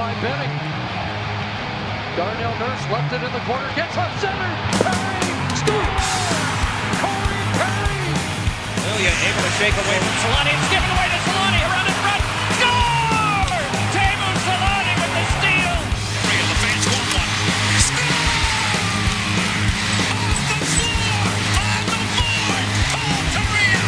by Benning. Darnell Nurse left it in the corner, gets up center. Perry scores! Corey Perry! Lilia able to shake away from Solani. It's given away to Solani. Around in front. Score! Teemu Solani with the steal. And the fans want one. Score! On the floor! On the board! Paul Kariya!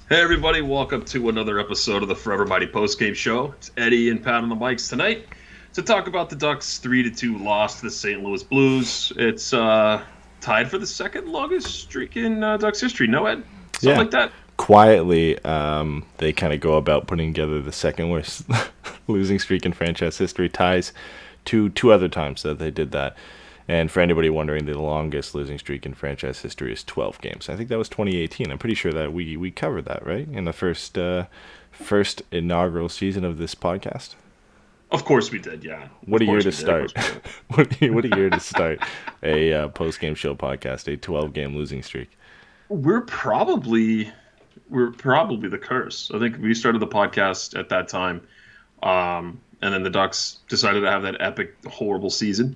Hey everybody, welcome to another episode of the Forever Mighty Postgame Show. It's Eddy and Pat on the mics tonight to talk about the Ducks' 3-2 loss to the St. Louis Blues. It's tied for the second longest streak in Ducks history. No, Ed? Something like that? Quietly, they kind of go about putting together the second worst losing streak in franchise history. Ties two other times that they did that. And for anybody wondering, the longest losing streak in franchise history is 12 games. I think that was 2018. I'm pretty sure that we covered that, right? In the first inaugural season of this podcast. Of course we did, yeah. What a year to start. What a year to start a post-game show podcast, a 12-game losing streak. We're probably the curse. I think we started the podcast at that time. And then the Ducks decided to have that epic, horrible season.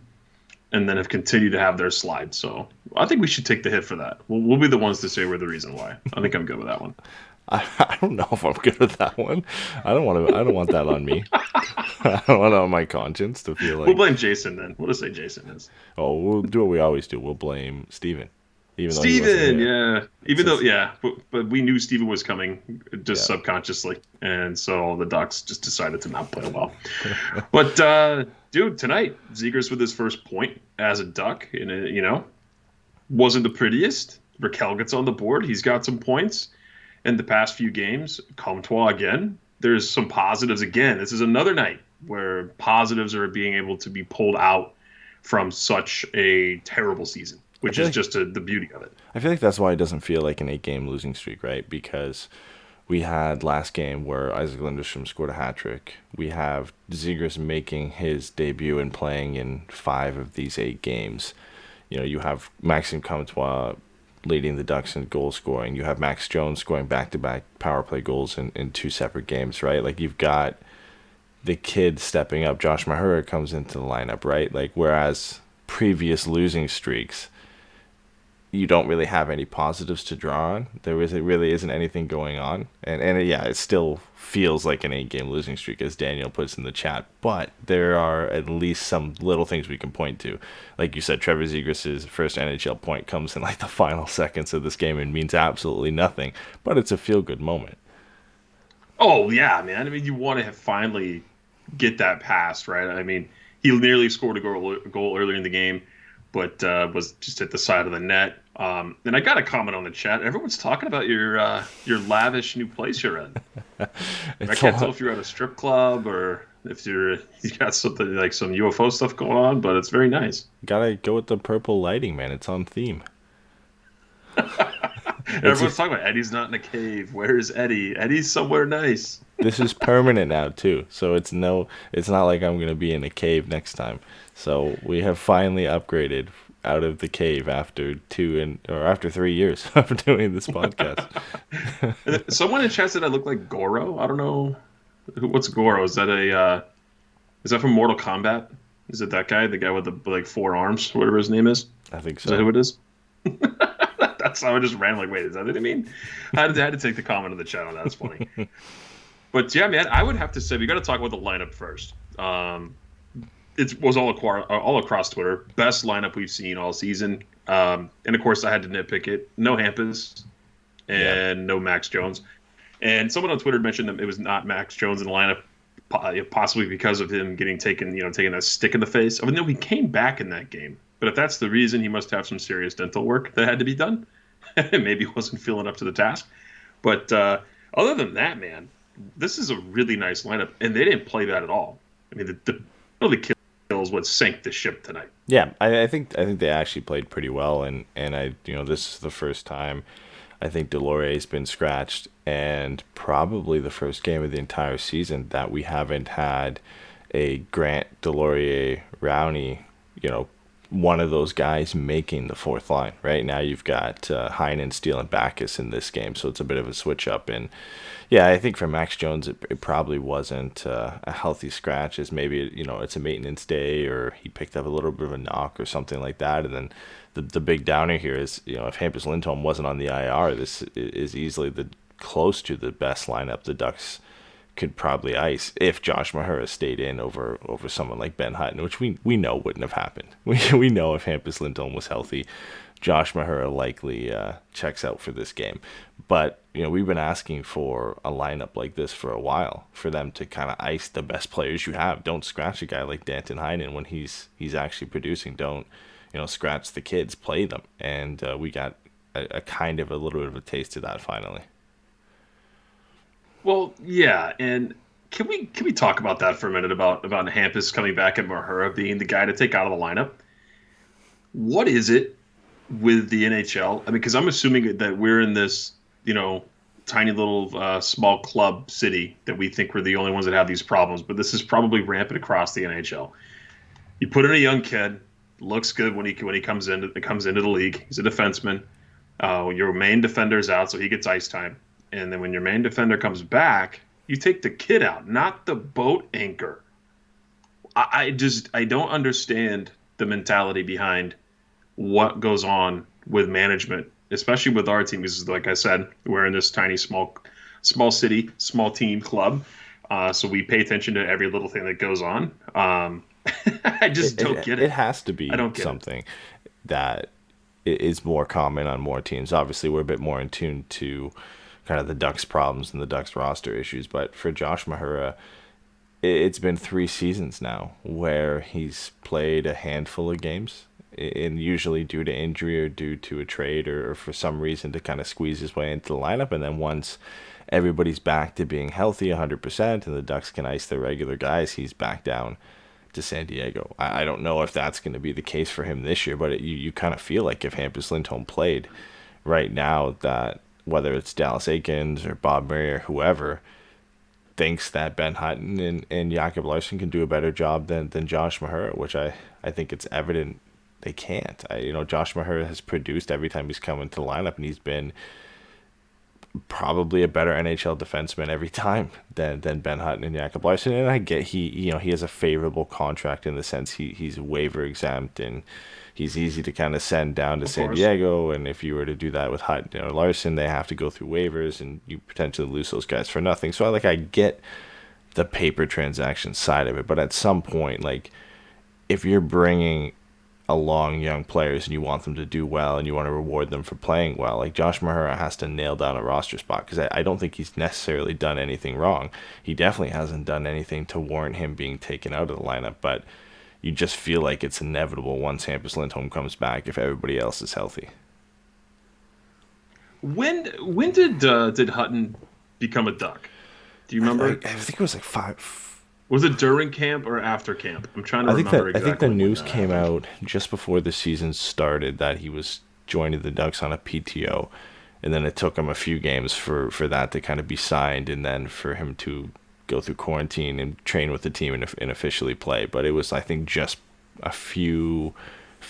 And then have continued to have their slide. So I think we should take the hit for that. We'll be the ones to say we're the reason why. I think I'm good with that one. I don't know if I'm good with that one. I don't want that on me. I don't want it on my conscience to feel like. We'll blame Jason then. We'll just say Jason is. Oh, we'll do what we always do. We'll blame Steven. Steven, yeah. But we knew Steven was coming just subconsciously. And so the Ducks just decided to not play well. But, dude, tonight, Zegras with his first point as a Duck. And, wasn't the prettiest. Raquel gets on the board. He's got some points. In the past few games, Comtois again. There's some positives again. This is another night where positives are being able to be pulled out from such a terrible season. Which is just the beauty of it. I feel like that's why it doesn't feel like an 8-game losing streak, right? Because we had last game where Isaac Lindstrom scored a hat trick. We have Zegras making his debut and playing in 5 of these 8 games. You have Maxime Comtois leading the Ducks in goal scoring. You have Max Jones scoring back-to-back power play goals in 2 separate games, right? Like, you've got the kid stepping up. Josh Mahura comes into the lineup, right? Like, whereas previous losing streaks, you don't really have any positives to draw on. Really isn't anything going on. And it still feels like an 8-game losing streak, as Daniel puts in the chat. But there are at least some little things we can point to. Like you said, Trevor Zegras' first NHL point comes in like the final seconds of this game and means absolutely nothing. But it's a feel-good moment. Oh, yeah, man. I mean, you want to finally get that past, right? I mean, he nearly scored a goal earlier in the game, but was just at the side of the net. And I got a comment on the chat. Everyone's talking about your lavish new place you're in. I can't tell if you're at a strip club or if you got something like some UFO stuff going on, but it's very nice. Gotta go with the purple lighting, man. It's on theme. Everyone's talking about Eddy's not in a cave. Where's Eddy? Eddy's somewhere nice. This is permanent now too, so it's not like I'm gonna be in a cave next time. So we have finally upgraded out of the cave after 3 years of doing this podcast. Someone in chat said I look like Goro. I don't know what's Goro. Is that from Mortal Kombat? Is it that guy, the guy with the 4 arms, whatever his name is? I think so. Is that who it is? That's how I just ran like, wait, is that what I mean? I had to take the comment in the chat on that. That's funny. But yeah, man, I would have to say we got to talk about the lineup first. It was all across Twitter. Best lineup we've seen all season. And of course, I had to nitpick it. No Hampus and no Max Jones. And someone on Twitter mentioned that it was not Max Jones in the lineup, possibly because of him taking that stick in the face. Even though he came back in that game. But if that's the reason, he must have some serious dental work that had to be done. Maybe he wasn't feeling up to the task. But other than that, man, this is a really nice lineup, and they didn't play that at all. I mean, the really kills what sank the ship tonight. Yeah, I think they actually played pretty well, and this is the first time I think Deslauriers's been scratched, and probably the first game of the entire season that we haven't had a Grant Deslauriers Rowney, one of those guys making the fourth line. Right now you've got Heinen, Steele, and Backus in this game, so it's a bit of a switch up. And yeah, I think for Max Jones, it probably wasn't a healthy scratch, as maybe, it's a maintenance day or he picked up a little bit of a knock or something like that. And then the big downer here is, if Hampus Lindholm wasn't on the IR, this is easily close to the best lineup the Ducks could probably ice if Josh Mahura stayed in over someone like Ben Hutton, which we know wouldn't have happened. We know if Hampus Lindholm was healthy, Josh Mahura likely checks out for this game. But, we've been asking for a lineup like this for a while, for them to kind of ice the best players you have. Don't scratch a guy like Danton Heinen when he's actually producing. Don't, scratch the kids, play them. And we got a kind of a little bit of a taste of that finally. Well, yeah, and can we talk about that for a minute, about Hampus coming back and Mahura being the guy to take out of the lineup? What is it with the NHL? I mean, because I'm assuming that we're in this, tiny little small club city that we think we're the only ones that have these problems, but this is probably rampant across the NHL. You put in a young kid, looks good when he comes into the league. He's a defenseman. Your main defender's out, so he gets ice time. And then when your main defender comes back, you take the kid out, not the boat anchor. I don't understand the mentality behind what goes on with management, especially with our team. Because, like I said, we're in this tiny, small city, small team club. So we pay attention to every little thing that goes on. I just don't get it. It has to be something that is more common on more teams. Obviously, we're a bit more in tune to kind of the Ducks problems and the Ducks roster issues. But for Josh Mahura, it's been 3 seasons now where he's played a handful of games, and usually due to injury or due to a trade or for some reason to kind of squeeze his way into the lineup. And then once everybody's back to being healthy 100% and the Ducks can ice their regular guys, he's back down to San Diego. I don't know if that's going to be the case for him this year, but you kind of feel like if Hampus Lindholm played right now, that whether it's Dallas Eakins or Bob Murray or whoever thinks that Ben Hutton and Jakob Larsson can do a better job than Josh Mahura, which I think it's evident they can't. Josh Mahura has produced every time he's come into the lineup, and he's been probably a better NHL defenseman every time than Ben Hutton and Jakob Larsson. And I get he has a favorable contract in the sense he's waiver exempt and he's easy to kind of send down to San Diego. And if you were to do that with Hutton or Larsson, they have to go through waivers and you potentially lose those guys for nothing. So I get the paper transaction side of it, but at some point, if you're bringing along young players and you want them to do well and you want to reward them for playing well, Josh Mahura has to nail down a roster spot, because I don't think he's necessarily done anything wrong. He definitely hasn't done anything to warrant him being taken out of the lineup, but you just feel like it's inevitable once Hampus Lindholm comes back if everybody else is healthy. When did Hutton become a Duck? Do you remember? I think it was 5. Was it during camp or after camp? I'm trying to remember exactly. I think the news came out just before the season started that he was joining the Ducks on a PTO, and then it took him a few games for that to kind of be signed, and then for him to go through quarantine and train with the team and officially play. But it was, I think, just a few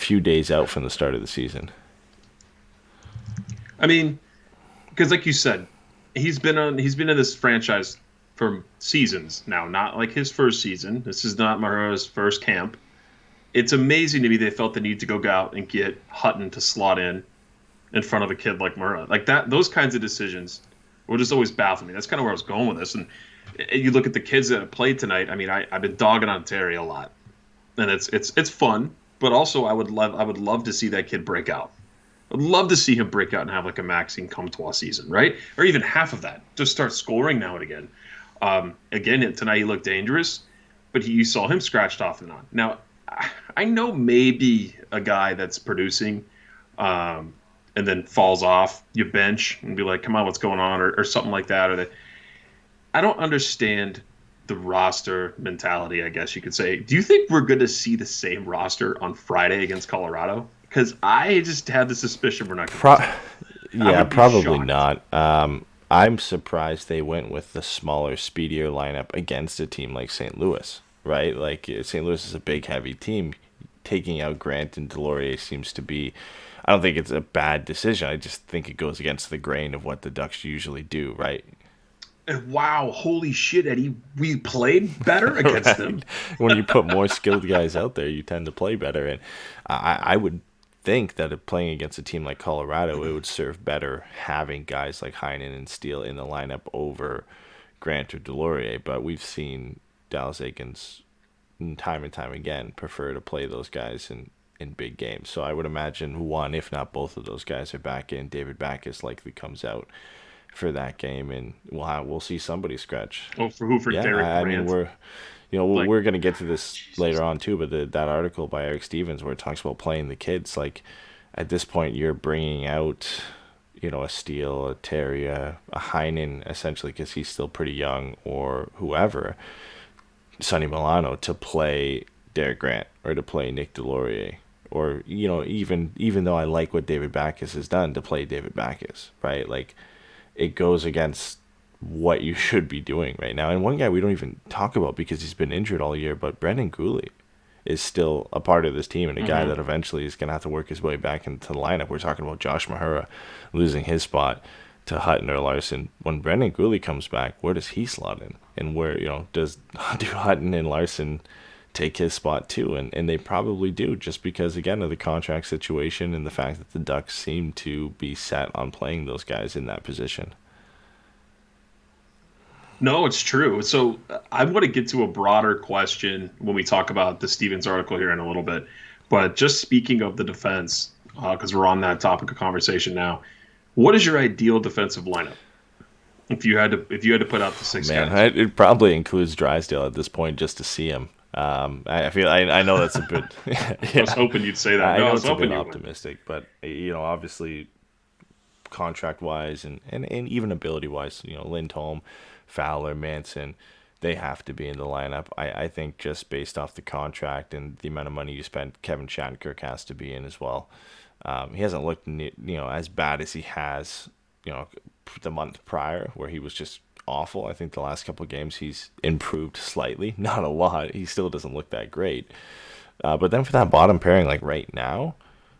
days out from the start of the season. I mean, because like you said, he's been in this franchise for seasons now, not like his first season. This is not Mahura's first camp. It's amazing to me they felt the need to go out and get Hutton to slot in front of a kid like Mahura. Like that, those kinds of decisions will just always baffle me. That's kind of where I was going with this. And you look at the kids that have played tonight. I mean, I've been dogging on Terry a lot, and it's fun. But also, I would love to see that kid break out. I'd love to see him break out and have a Maxime Comtois season, right? Or even half of that. Just start scoring now and again. Again, tonight he looked dangerous, but you saw him scratched off and on. Now, I know maybe a guy that's producing and then falls off, you bench and be like, come on, what's going on? Or something like that. I don't understand the roster mentality, I guess you could say. Do you think we're going to see the same roster on Friday against Colorado? Because I just have the suspicion we're not going to. Yeah, probably not. I'm surprised they went with the smaller, speedier lineup against a team like St. Louis, right? St. Louis is a big, heavy team. taking out Grant and Delorier seems to be, I don't think it's a bad decision. I just think it goes against the grain of what the Ducks usually do, right? And wow, holy shit, Eddie, we played better against them. When you put more skilled guys out there, you tend to play better. And I would think that if playing against a team like Colorado, it would serve better having guys like Heinen and Steele in the lineup over Grant or Delorier. But we've seen Dallas Eakins time and time again prefer to play those guys in big games. So I would imagine one, if not both of those guys are back in. David Backes likely comes out for that game, and we'll see somebody scratch. Oh, for who? For Derek Grant? I mean, we're going to get to this later on too, but that article by Eric Stevens where it talks about playing the kids, like at this point you're bringing out, a Steele, a Terry, a Heinen, essentially, because he's still pretty young, or whoever, Sonny Milano, to play Derek Grant or to play Nick Delorier, or even though I like what David Backes has done, to play David Backes, right? Like, it goes against what you should be doing right now. And one guy we don't even talk about because he's been injured all year, but Brendan Gooley is still a part of this team, and a guy that eventually is going to have to work his way back into the lineup. We're talking about Josh Mahura losing his spot to Hutton or Larson. When Brendan Gooley comes back, where does he slot in? And where, do Hutton and Larson take his spot too? And they probably do, just because, again, of the contract situation and the fact that the Ducks seem to be set on playing those guys in that position. No, it's true. So I want to get to a broader question when we talk about the Stevens article here in a little bit. But just speaking of the defense, because we're on that topic of conversation now, what is your ideal defensive lineup? If you had to put out the six guys, it probably includes Drysdale at this point just to see him. I know that's a bit. Yeah. I was hoping you'd say that. I know it's a bit optimistic, but obviously, contract wise and even ability wise, Lindholm, Fowler, Manson, they have to be in the lineup. I think just based off the contract and the amount of money you spent, Kevin Shattenkirk has to be in as well. He hasn't looked as bad as he has the month prior, where he was just awful. I think the last couple of games he's improved slightly, not a lot. He still doesn't look that great. But then for that bottom pairing, like right now,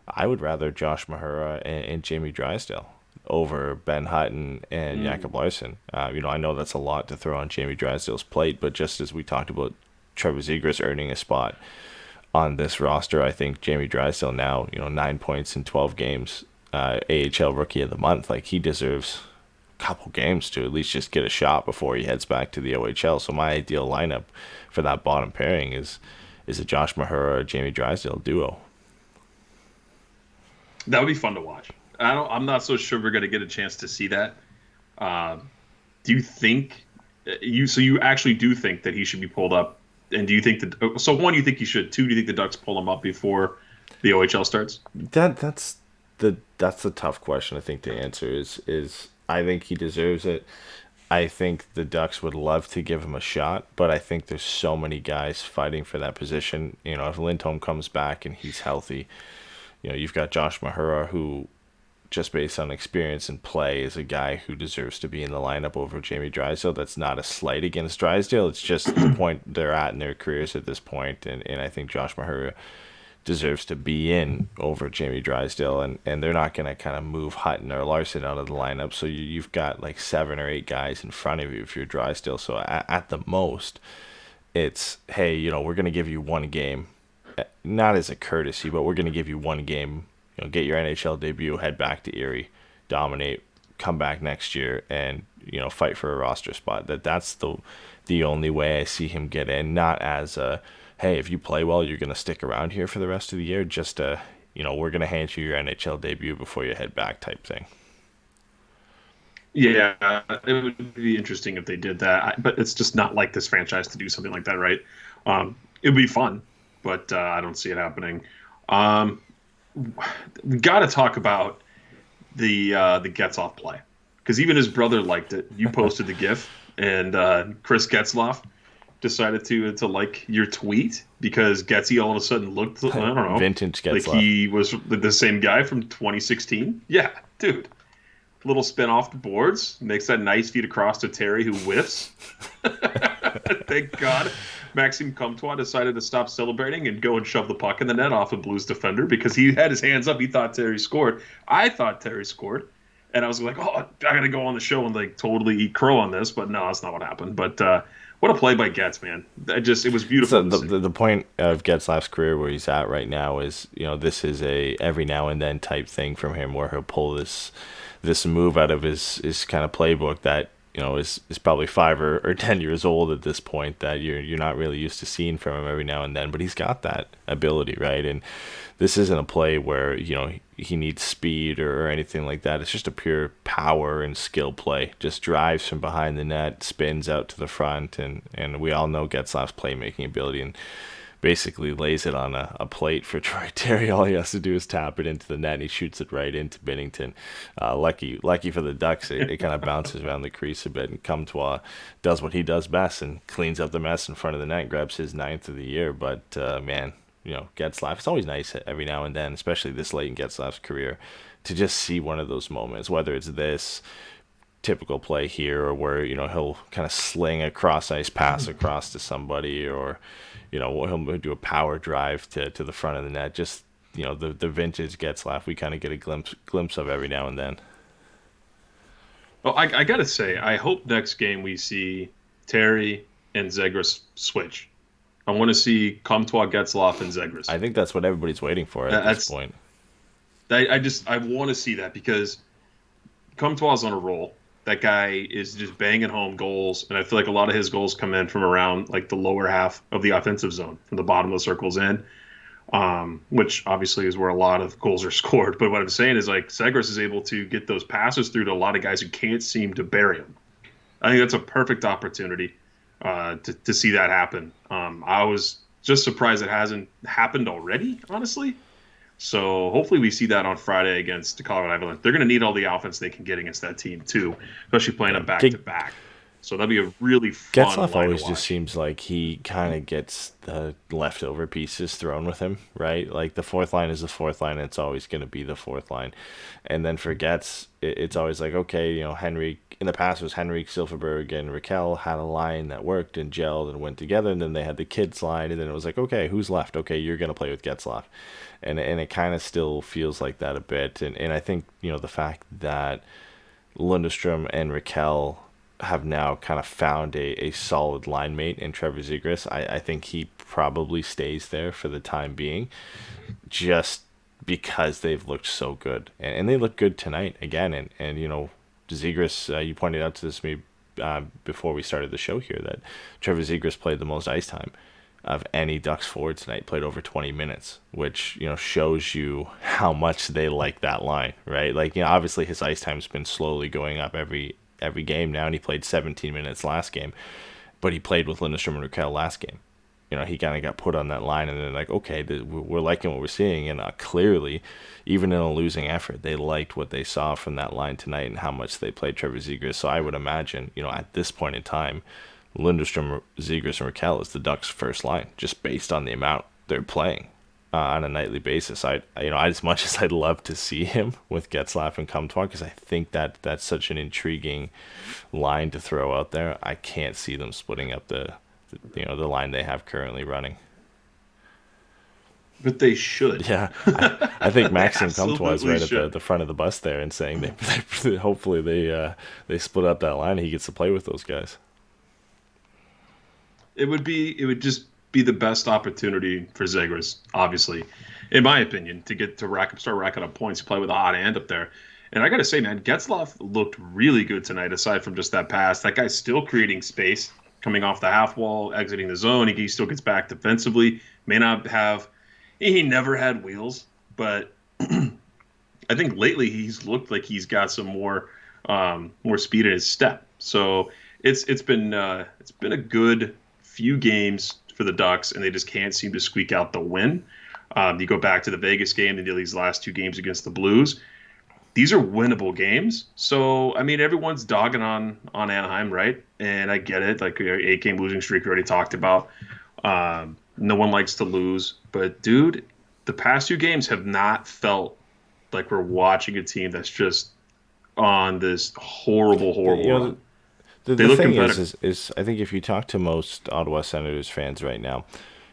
I would rather Josh Mahura and Jamie Drysdale over Ben Hutton and Jakob Larson. I know that's a lot to throw on Jamie Drysdale's plate, but just as we talked about Trevor Zegras earning a spot on this roster, I think Jamie Drysdale now, 9 points in 12 games, AHL Rookie of the Month, like he deserves a couple games to at least just get a shot before he heads back to the OHL. So my ideal lineup for that bottom pairing is a Josh Mahura or Jamie Drysdale duo. That would be fun to watch. I'm not so sure we're going to get a chance to see that. Do you think you actually do think that he should be pulled up? And do you think that, so one, you think he should, two, do you think the Ducks pull him up before the OHL starts? That's the tough question. I think the answer is I think he deserves it. I think the Ducks would love to give him a shot, but I think there's so many guys fighting for that position. If Lindholm comes back and he's healthy, you've got Josh Mahura, who, just based on experience and play, is a guy who deserves to be in the lineup over Jamie Drysdale. That's not a slight against Drysdale. It's just the point they're at in their careers at this point. And I think Josh Mahura deserves to be in over Jamie Drysdale. And they're not going to kind of move Hutton or Larson out of the lineup. So you've got like 7 or 8 guys in front of you if you're Drysdale. So at the most, it's, hey, we're going to give you one game. Not as a courtesy, but we're going to give you one game. Get your NHL debut, head back to Erie, dominate, come back next year, and fight for a roster spot. That's the only way I see him get in. Not as a, hey, if you play well, you're gonna stick around here for the rest of the year. Just a, we're gonna hand you your NHL debut before you head back type thing. Yeah, it would be interesting if they did that, but it's just not like this franchise to do something like that, right? It would be fun, but I don't see it happening. We got to talk about the Getzlaf play, because even his brother liked it. You posted the GIF, and Chris Getzlaf decided to like your tweet because Getzy all of a sudden looked, I don't know, vintage Getzlaf, like he was the same guy from 2016. Yeah, dude. Little spin off the boards, makes that nice feed across to Terry, who whiffs. Thank God. Maxime Comtois decided to stop celebrating and go and shove the puck in the net off a Blues defender because he had his hands up. He thought Terry scored. I thought Terry scored. And I was like, oh, I got to go on the show and like totally eat crow on this. But no, that's not what happened. But what a play by Getz, man. It was beautiful. So the point of Getzlaf's career where he's at right now is, this is a every now and then type thing from him where he'll pull this move out of his kind of playbook that, is probably 5 or 10 years old at this point that you're not really used to seeing from him every now and then, but he's got that ability, right? And this isn't a play where, he needs speed or anything like that. It's just a pure power and skill play. Just drives from behind the net, spins out to the front, and we all know Getzlaf's playmaking ability, and basically lays it on a plate for Troy Terry. All he has to do is tap it into the net, and he shoots it right into Binnington. Lucky for the Ducks, it kind of bounces around the crease a bit, and Comtois does what he does best and cleans up the mess in front of the net, grabs his 9th of the year. But, man, Getzlaf, it's always nice every now and then, especially this late in Getzlaf's career, to just see one of those moments, whether it's this typical play here or where, he'll kind of sling a cross-ice pass across to somebody, or he'll do a power drive to the front of the net. Just, the vintage Getzlaf we kind of get a glimpse of every now and then. Well, I got to say, I hope next game we see Terry and Zegras switch. I want to see Comtois, Getzlaf, and Zegras. I think that's what everybody's waiting for at this point. I want to see that because Comtois on a roll. That guy is just banging home goals, and I feel like a lot of his goals come in from around like the lower half of the offensive zone, from the bottom of the circles in, which obviously is where a lot of goals are scored. But what I'm saying is like Zegras is able to get those passes through to a lot of guys who can't seem to bury him. I think that's a perfect opportunity to see that happen. I was just surprised it hasn't happened already, honestly. So hopefully we see that on Friday against the Colorado Avalanche. They're going to need all the offense they can get against that team too, especially playing them back-to-back. So that'd be a really fun Getzlaf line always to watch. just seems like he kind of gets the leftover pieces thrown with him, right? Like the fourth line is the fourth line, and it's always going to be the fourth line. And then for Getz, it's always like, okay, Henrique, in the past it was Henrique, Silfverberg, and Raquel had a line that worked and gelled and went together, and then they had the kids line, and then it was like, okay, who's left? Okay, you're going to play with Getzlaf. And it kind of still feels like that a bit. And I think, the fact that Lundestrom and Raquel have now kind of found a solid line mate in Trevor Zegras, I think he probably stays there for the time being, just because they've looked so good. And they look good tonight again. And Zegras, you pointed out to this me before we started the show here that Trevor Zegras played the most ice time of any Ducks forward tonight, played over 20 minutes, which, shows you how much they like that line, right? Like, obviously his ice time's been slowly going up every game now, and he played 17 minutes last game, but he played with Lindstrom and Raquel last game. He kind of got put on that line, and they're like, okay, we're liking what we're seeing, and clearly, even in a losing effort, they liked what they saw from that line tonight and how much they played Trevor Zegras. So I would imagine, at this point in time, Lundestrom, Zegras, and Raquel is the Ducks' first line, just based on the amount they're playing on a nightly basis. As much as I'd love to see him with Getzlaf and Comtois, because I think that's such an intriguing line to throw out there, I can't see them splitting up the line they have currently running. But they should. Yeah, I think Maxime Comtois is right should. at the front of the bus there and saying they hopefully they split up that line and he gets to play with those guys. It would just be the best opportunity for Zegras, obviously, in my opinion, to start racking up points, play with a hot hand up there. And I got to say, man, Getzlaf looked really good tonight, aside from just that pass. That guy's still creating space, coming off the half wall, exiting the zone. He still gets back defensively. He never had wheels, but I think lately he's looked like he's got some more speed in his step. So it's been a good few games for the Ducks, and they just can't seem to squeak out the win. You go back to the Vegas game and these last 2 games against the Blues. These are winnable games. So, everyone's dogging on Anaheim, right? And I get it. Like, 8-game losing streak we already talked about. No one likes to lose. But, dude, the past 2 games have not felt like we're watching a team that's just on this horrible run. The look thing competitive. is I think if you talk to most Ottawa Senators fans right now,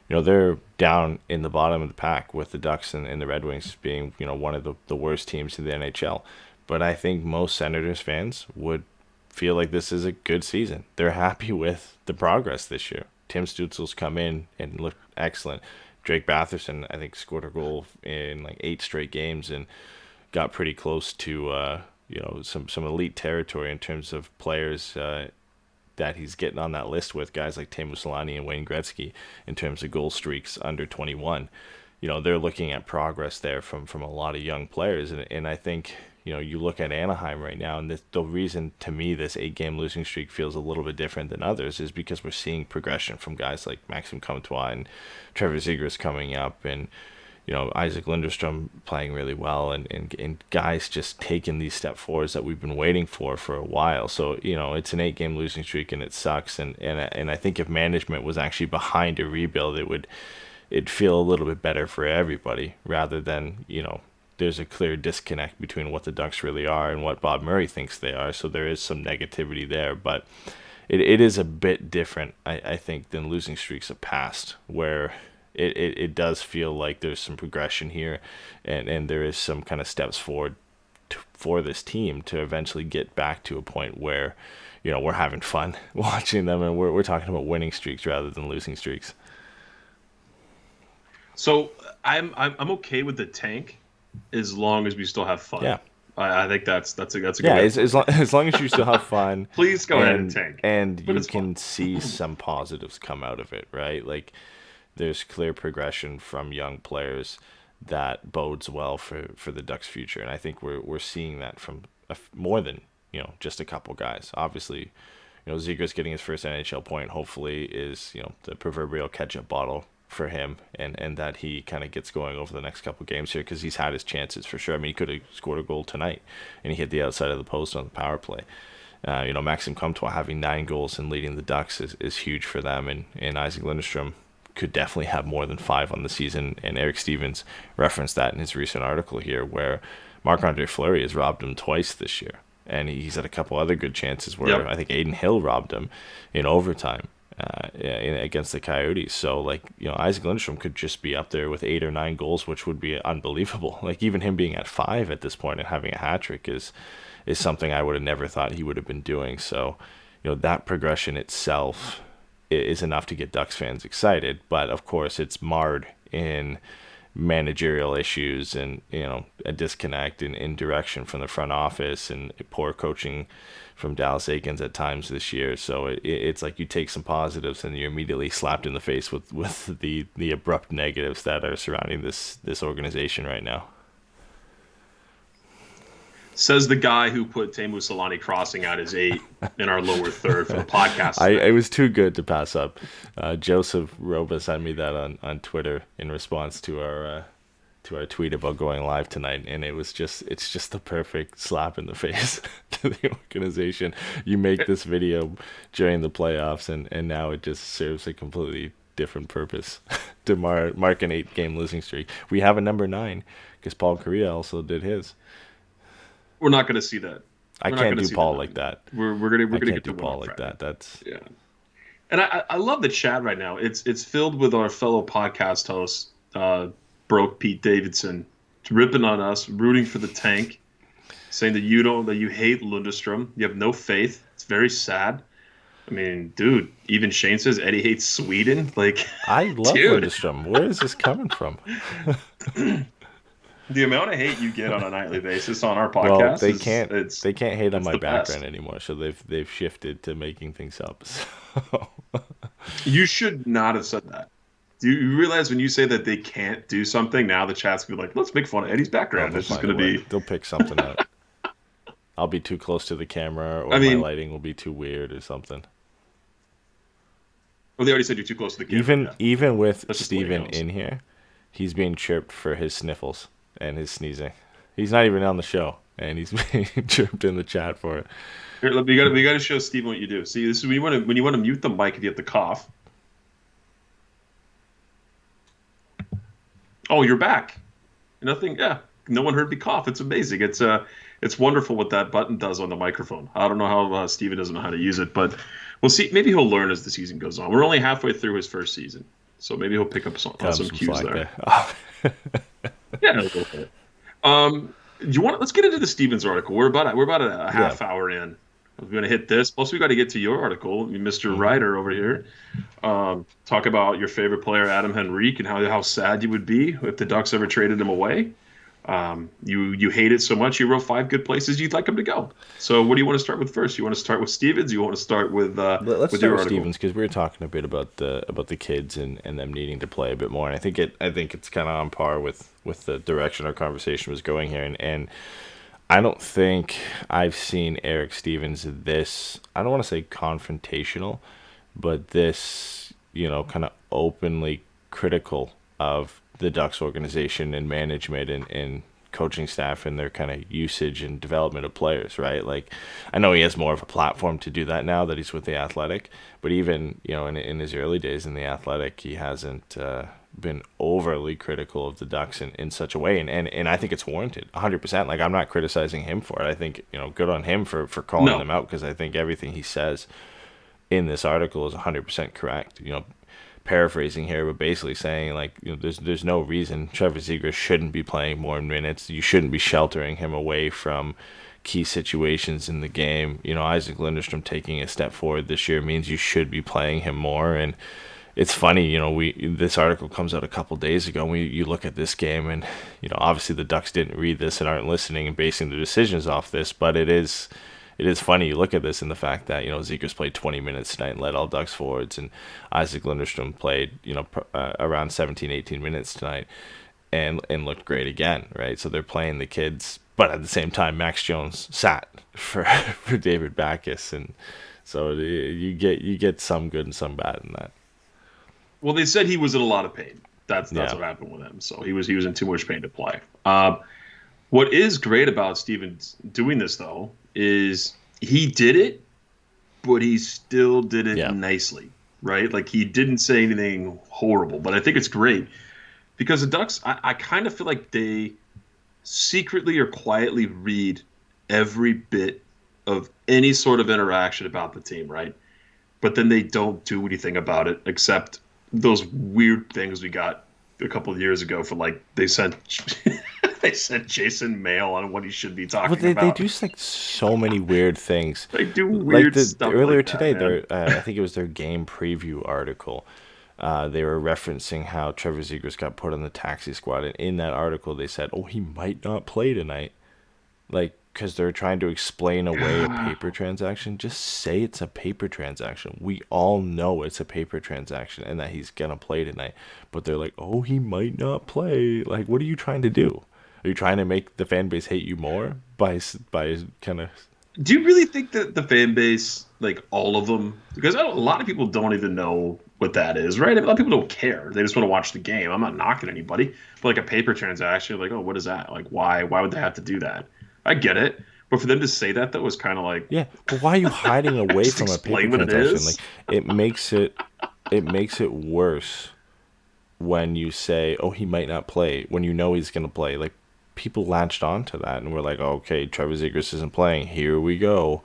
they're down in the bottom of the pack with the Ducks and the Red Wings being, one of the worst teams in the NHL. But I think most Senators fans would feel like this is a good season. They're happy with the progress this year. Tim Stützle's come in and looked excellent. Drake Batherson, I think, scored a goal in like 8 straight games and got pretty close to some elite territory in terms of players that he's getting on that list with, guys like Teemu Selanne and Wayne Gretzky in terms of goal streaks under 21. They're looking at progress there from a lot of young players, and I think you look at Anaheim right now, and the reason to me this 8-game losing streak feels a little bit different than others is because we're seeing progression from guys like Maxim Comtois and Trevor Zegras coming up, and Isaac Lindstrom playing really well, and guys just taking these step forwards that we've been waiting for a while. So, it's an 8-game losing streak and it sucks. And I think if management was actually behind a rebuild, it'd feel a little bit better for everybody rather than, there's a clear disconnect between what the Ducks really are and what Bob Murray thinks they are. So there is some negativity there, but it is a bit different, I think, than losing streaks of past where it does feel like there's some progression here, and there is some kind of steps forward for this team to eventually get back to a point where, we're having fun watching them, and we're talking about winning streaks rather than losing streaks. So I'm okay with the tank as long as we still have fun. Yeah. I think that's a good yeah. way. As long as you still have fun, Please go ahead and tank. And But you it's can fun. see some positives come out of it, right? Like there's clear progression from young players that bodes well for the Ducks' future, and I think we're seeing that from more than just a couple guys. Obviously, Zegras getting his first NHL point hopefully is the proverbial ketchup bottle for him, and that he kind of gets going over the next couple games here because he's had his chances for sure. I mean, he could have scored a goal tonight, and he hit the outside of the post on the power play. Maxim Comtois having 9 goals and leading the Ducks is huge for them, and Isaac Lindstrom could definitely have more than 5 on the season, and Eric Stevens referenced that in his recent article here where Marc-Andre Fleury has robbed him twice this year, and he's had a couple other good chances where I think Aiden Hill robbed him in overtime against the Coyotes. So Isaac Lindstrom could just be up there with 8 or 9 goals, which would be unbelievable. Like even him being at 5 at this point and having a hat trick is something I would have never thought he would have been doing. So that progression itself is enough to get Ducks fans excited, but of course it's marred in managerial issues and a disconnect in direction from the front office and poor coaching from Dallas Eakins at times this year. So it's like you take some positives and you're immediately slapped in the face with the abrupt negatives that are surrounding this organization right now. Says the guy who put Teemu Selanne crossing out his 8 in our lower third for the podcast. It was too good to pass up. Joseph Roba sent me that on Twitter in response to our tweet about going live tonight, and it's just the perfect slap in the face to the organization. You make this video during the playoffs, and now it just serves a completely different purpose to mark an 8-game losing streak. We have a number 9 because Paul Kariya also did his. We're not going to see that. I can't do Paul like that. We're gonna get to Paul like that. That's And I love the chat right now. It's filled with our fellow podcast hosts, Broke Pete Davidson, ripping on us, rooting for the tank, saying that you hate Lundestrom, you have no faith. It's very sad. I mean, dude, even Shane says Eddie hates Sweden. I love Lundestrom. Where is this coming from? The amount of hate you get on a nightly basis on our podcast, they can't hate on my background best. anymore, so they've shifted to making things up. So. You should not have said that. Do you realize when you say that they can't do something, now the chat's gonna be like, let's make fun of Eddie's background. It's just gonna be. They'll pick something out. I'll be too close to the camera, or my lighting will be too weird, or something. Well, they already said you're too close to the camera. Even with Steven in here, he's being chirped for his sniffles and his sneezing. He's not even on the show, and he's being chirped in the chat for it. Here, we got to show Steven what you do. See, this is when you want to mute the mic if you have to cough. Oh, you're back. Nothing. Yeah, no one heard me cough. It's amazing. It's wonderful what that button does on the microphone. I don't know how Steven doesn't know how to use it, but we'll see. Maybe he'll learn as the season goes on. We're only halfway through his first season, so maybe he'll pick up on some cues there. Yeah, a little bit. Let's get into the Stevens article. We're about a half hour in. We're going to hit this. Plus, we got to get to your article, Mr. Ryder over here. Talk about your favorite player, Adam Henrique, and how sad you would be if the Ducks ever traded him away. You hate it so much, you wrote 5 good places you'd like him to go. So what do you want to start with first? You want to start with Stevens? You want to start with let's with start with Stevens, because we were talking a bit about the kids and them needing to play a bit more, and I think it's kind of on par with the direction our conversation was going here, and I don't think I've seen Eric Stevens this, I don't want to say confrontational, but this, kind of openly critical of the Ducks organization and management and coaching staff and their kind of usage and development of players, right? Like, I know he has more of a platform to do that now that he's with the Athletic, but even, in his early days in the Athletic, he hasn't been overly critical of the Ducks in such a way, and I think it's warranted 100%. Like, I'm not criticizing him for it. I think good on him for calling them out, because I think everything he says in this article is 100% correct. Paraphrasing here, but basically saying, like, there's no reason Trevor Zegras shouldn't be playing more minutes. You shouldn't be sheltering him away from key situations in the game. Isaac Lindstrom taking a step forward this year means you should be playing him more. And it's funny, this article comes out a couple days ago, and you look at this game, and obviously the Ducks didn't read this and aren't listening and basing their decisions off this, but it is funny. You look at this and the fact that Zegras played 20 minutes tonight and led all Ducks forwards, and Isaac Lindstrom played around 17, 18 minutes tonight and looked great again, right? So they're playing the kids, but at the same time, Max Jones sat for David Backes, and so you get some good and some bad in that. Well, they said he was in a lot of pain. That's what happened with him. So he was in too much pain to play. What is great about Stevens doing this, though, is he did it, but he still did it nicely, right? Like, he didn't say anything horrible, but I think it's great because the Ducks, I kind of feel like they secretly or quietly read every bit of any sort of interaction about the team, right? But then they don't do anything about it except those weird things we got a couple of years ago for, like, they sent Jason mail on what he should be talking about. They do like so many weird things. They do weird stuff. Earlier like today, that, I think it was their game preview article. They were referencing how Trevor Zegras got put on the taxi squad, and in that article they said, "Oh, he might not play tonight," like, because they're trying to explain away a paper transaction. Just say it's a paper transaction. We all know it's a paper transaction and that he's gonna play tonight. But they're like, "Oh, he might not play." Like, what are you trying to do? Are you trying to make the fan base hate you more by kind of? Do you really think that the fan base, like all of them, because a lot of people don't even know what that is, right? A lot of people don't care. They just want to watch the game. I'm not knocking anybody. But like a paper transaction, like, oh, what is that? Like, why would they have to do that? I get it. But for them to say that, was kind of like, yeah. But why are you hiding away from a paper transaction? Like, it makes it worse when you say, oh, he might not play, when you know he's going to play. Like, people latched onto that and we're like, oh, okay, Trevor Zegras isn't playing. Here we go.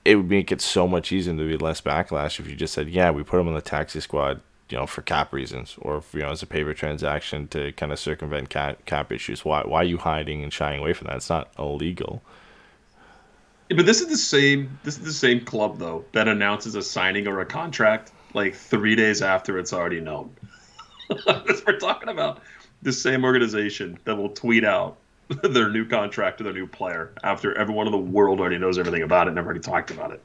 It would make it so much easier to be less backlash if you just said, yeah, we put him on the taxi squad, for cap reasons, or as a paper transaction to kind of circumvent cap issues. Why are you hiding and shying away from that? It's not illegal. Yeah, but this is the same club though that announces a signing or a contract like 3 days after it's already known. We're talking about the same organization that will tweet out their new contract to their new player after everyone in the world already knows everything about it and already talked about it.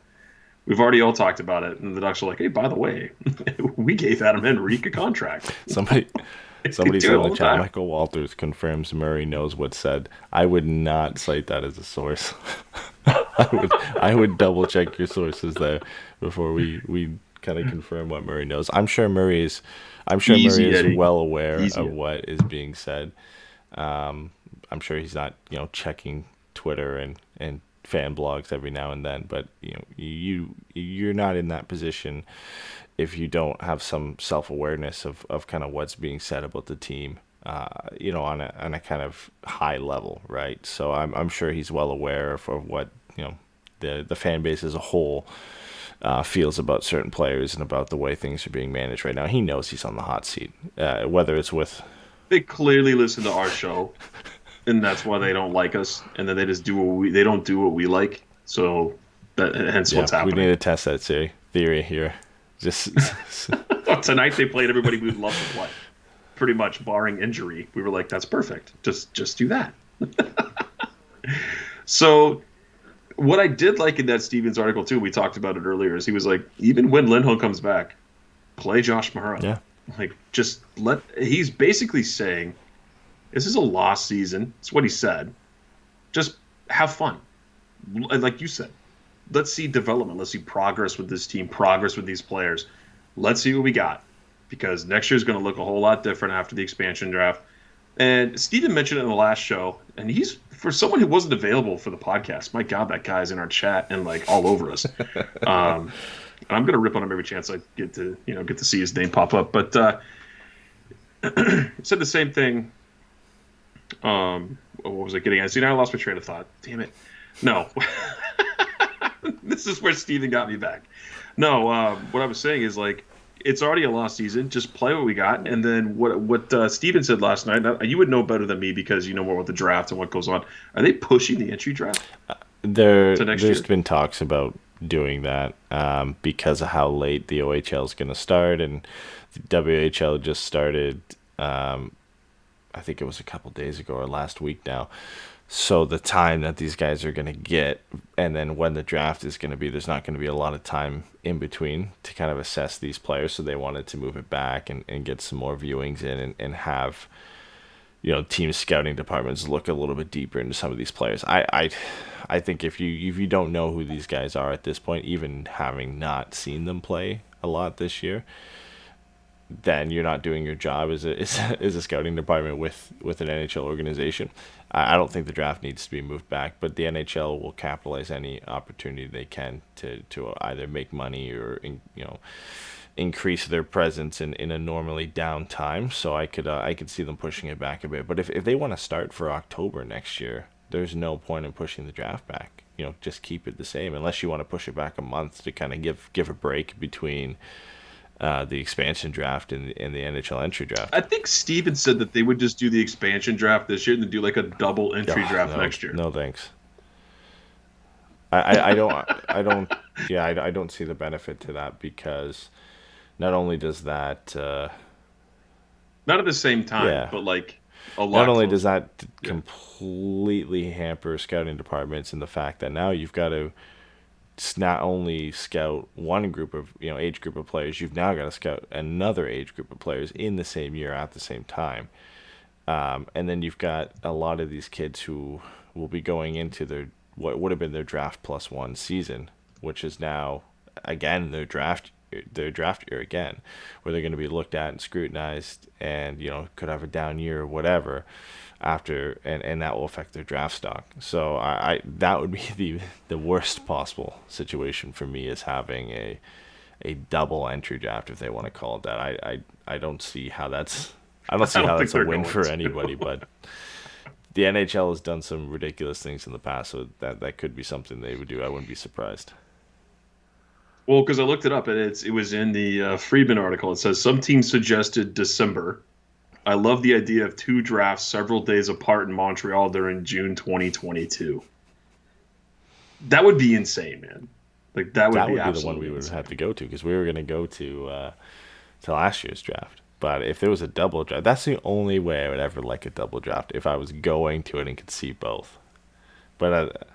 We've already all talked about it, and the Ducks are like, hey, by the way, we gave Adam Henrique a contract. Somebody said in the chat, Michael Walters confirms Murray knows what's said. I would not cite that as a source. I would double check your sources there before we kind of confirm what Murray knows. I'm sure Murray is Eddie. well aware of what is being said. I'm sure he's not checking Twitter and fan blogs every now and then, but you're not in that position if you don't have some self-awareness of kind of what's being said about the team on a kind of high level, right? So I'm sure he's well aware of what the fan base as a whole feels about certain players and about the way things are being managed right now. He knows he's on the hot seat, whether it's with. They clearly listen to our show, and that's why they don't like us, and then they just they don't do what we like. So hence what's happening. We need to test that theory here. Just tonight they played everybody we'd love to play, pretty much barring injury. We were like, that's perfect. Just do that. So what I did like in that Stevens article too, we talked about it earlier, is he was like, even when Lindholm comes back, play Josh Mahura. Yeah. Like, he's basically saying, this is a lost season. It's what he said. Just have fun. Like you said, let's see development. Let's see progress with this team, progress with these players. Let's see what we got, because next year's going to look a whole lot different after the expansion draft. And Steven mentioned it in the last show, and he's, for someone who wasn't available for the podcast, my God, that guy's in our chat and like all over us. And I'm going to rip on him every chance I get to see his name pop up. But said the same thing. What was I getting at? See, now I lost my train of thought. Damn it. No. This is where Steven got me back. No, what I was saying is, like, it's already a lost season. Just play what we got. And then what Steven said last night, you would know better than me because you know more about the draft and what goes on. Are they pushing the entry draft? There's been talks about doing that because of how late the OHL is going to start, and the WHL just started I think it was a couple days ago or last week now. So the time that these guys are going to get, and then when the draft is going to be, there's not going to be a lot of time in between to kind of assess these players. So they wanted to move it back and get some more viewings in and have team scouting departments look a little bit deeper into some of these players. I think if you don't know who these guys are at this point, even having not seen them play a lot this year, then you're not doing your job as a scouting department with an NHL organization. I don't think the draft needs to be moved back, but the NHL will capitalize any opportunity they can to either make money or increase their presence in a normally down time. So I could see them pushing it back a bit. But if they want to start for October next year, there's no point in pushing the draft back. Just keep it the same, unless you want to push it back a month to kind of give a break between the expansion draft and the NHL entry draft. I think Steven said that they would just do the expansion draft this year and then do like a double entry draft next year. No thanks. I don't see the benefit to that, because not only does that not at the same time, but like a lot. Not only does that completely hamper scouting departments, and the fact that now you've got to not only scout one group of age group of players, you've now got to scout another age group of players in the same year at the same time, and then you've got a lot of these kids who will be going into their what would have been their draft plus one season, which is now again their draft year again, where they're going to be looked at and scrutinized, and could have a down year or whatever after, and that will affect their draft stock. So I that would be the worst possible situation for me, is having a double entry draft, if they want to call it that. I don't see how that's a win for anybody, but the NHL has done some ridiculous things in the past, so that could be something they would do. I wouldn't be surprised. Well, because I looked it up, and it was in the Friedman article. It says some teams suggested December. I love the idea of two drafts several days apart in Montreal during June 2022. That would be insane, man. Like that would be the one we would have to go to, because we were going to go to last year's draft. But if there was a double draft, that's the only way I would ever like a double draft, if I was going to it and could see both. But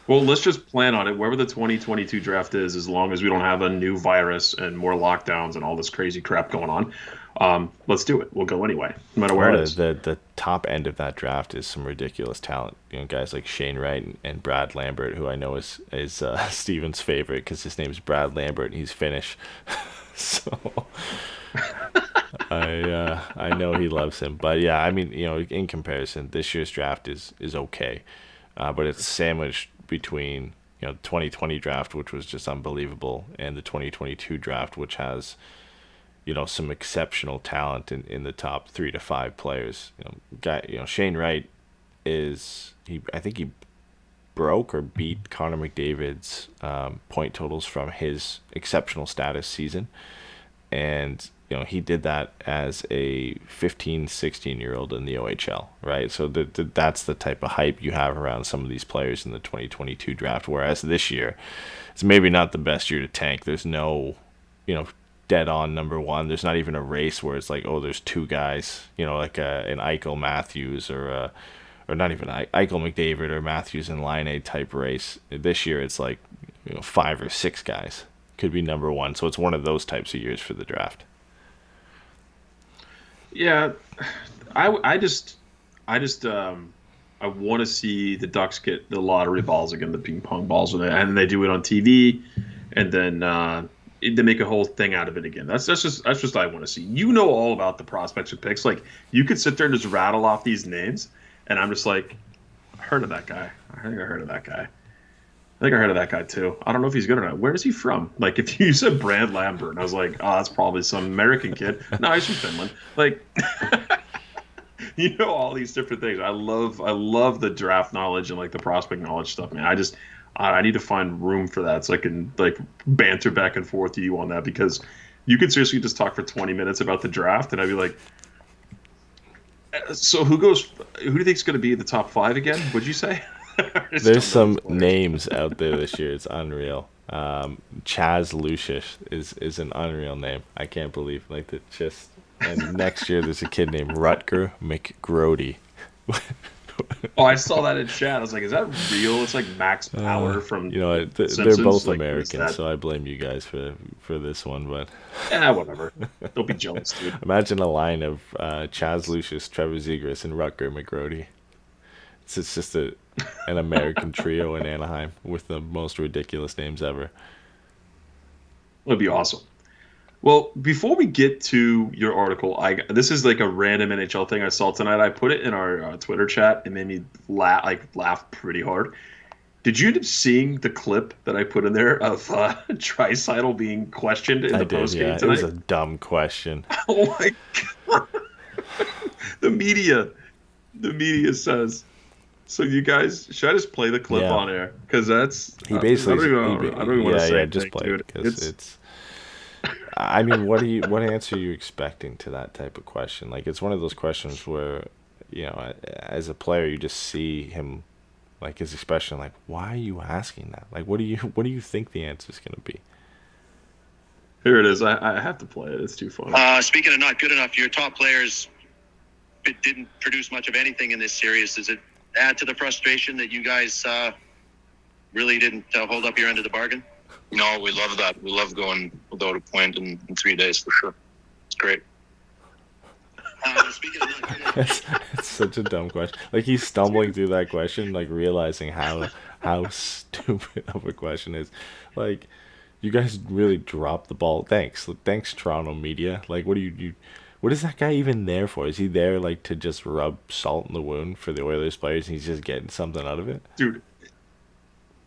well, let's just plan on it. Wherever the 2022 draft is, as long as we don't have a new virus and more lockdowns and all this crazy crap going on, let's do it. We'll go anyway, no matter where it is. The top end of that draft is some ridiculous talent. Guys like Shane Wright and Brad Lambert, who I know is Steven's favorite because his name's Brad Lambert and he's Finnish. So I know he loves him. But yeah, I mean, in comparison, this year's draft is okay, but it's sandwiched between the 2020 draft, which was just unbelievable, and the 2022 draft, which has some exceptional talent in the top 3 to 5 players. Shane Wright I think he broke or beat Connor McDavid's point totals from his exceptional status season. And, he did that as a 15, 16-year-old in the OHL, right? So that's the type of hype you have around some of these players in the 2022 draft. Whereas this year, it's maybe not the best year to tank. There's no, dead-on number one. There's not even a race where it's like, oh, there's 2 guys, like an Eichel Matthews or not even Eichel McDavid or Matthews and Line type race. This year, it's like 5 or 6 guys could be number one. So it's one of those types of years for the draft. Yeah, I want to see the Ducks get the lottery balls again, the ping pong balls, and they do it on TV, and then they make a whole thing out of it again. That's just what I want to see. All about the prospects and picks. Like, you could sit there and just rattle off these names, and I'm just like, I heard of that guy. I think I heard of that guy. I think I heard of that guy too. I don't know if he's good or not. Where is he from? Like, if you said Brad Lambert, and I was like, oh, that's probably some American kid. No, he's from Finland. Like, all these different things. I love the draft knowledge and like the prospect knowledge stuff, man. I need to find room for that so I can like banter back and forth to you on that, because you could seriously just talk for 20 minutes about the draft, and I'd be like, so who do you think is going to be the top 5 again? What'd you say? There's some names out there this year. It's unreal. Chaz Lucius is an unreal name. I can't believe and next year there's a kid named Rutger McGrody. Oh, I saw that in chat. I was like, is that real? It's like Max Power from they're Simpsons. both Like, American, so I blame you guys for this one. But whatever. Don't be jealous, dude. Imagine a line of Chaz Lucius, Trevor Zegras, and Rutger McGrody. It's just an American trio in Anaheim with the most ridiculous names ever. Would be awesome. Well, before we get to your article, this is like a random NHL thing I saw tonight. I put it in our Twitter chat. It made me laugh pretty hard. Did you end up seeing the clip that I put in there of Draisaitl being questioned in the postgame tonight? It was a dumb question. Oh my god! The media says. So you guys, should I just play the clip on air? Because that's he basically. I don't even want to say it. Just play it because it's. I mean, what answer are you expecting to that type of question? Like, it's one of those questions where, as a player, you just see him, like, his expression, like, why are you asking that? Like, what do you think the answer is going to be? Here it is. I have to play it. It's too funny. Speaking of not good enough, your top players didn't produce much of anything in this series. Does it add to the frustration that you guys really didn't hold up your end of the bargain? No, we love that. We love going without a point in 3 days for sure. It's great. Speaking of not good enough, It's such a dumb question. Like, he's stumbling through that question, like realizing how stupid of a question is. Like, you guys really dropped the ball. Thanks, Toronto media. Like, what do you? What is that guy even there for? Is he there like to just rub salt in the wound for the Oilers players, and he's just getting something out of it? Dude,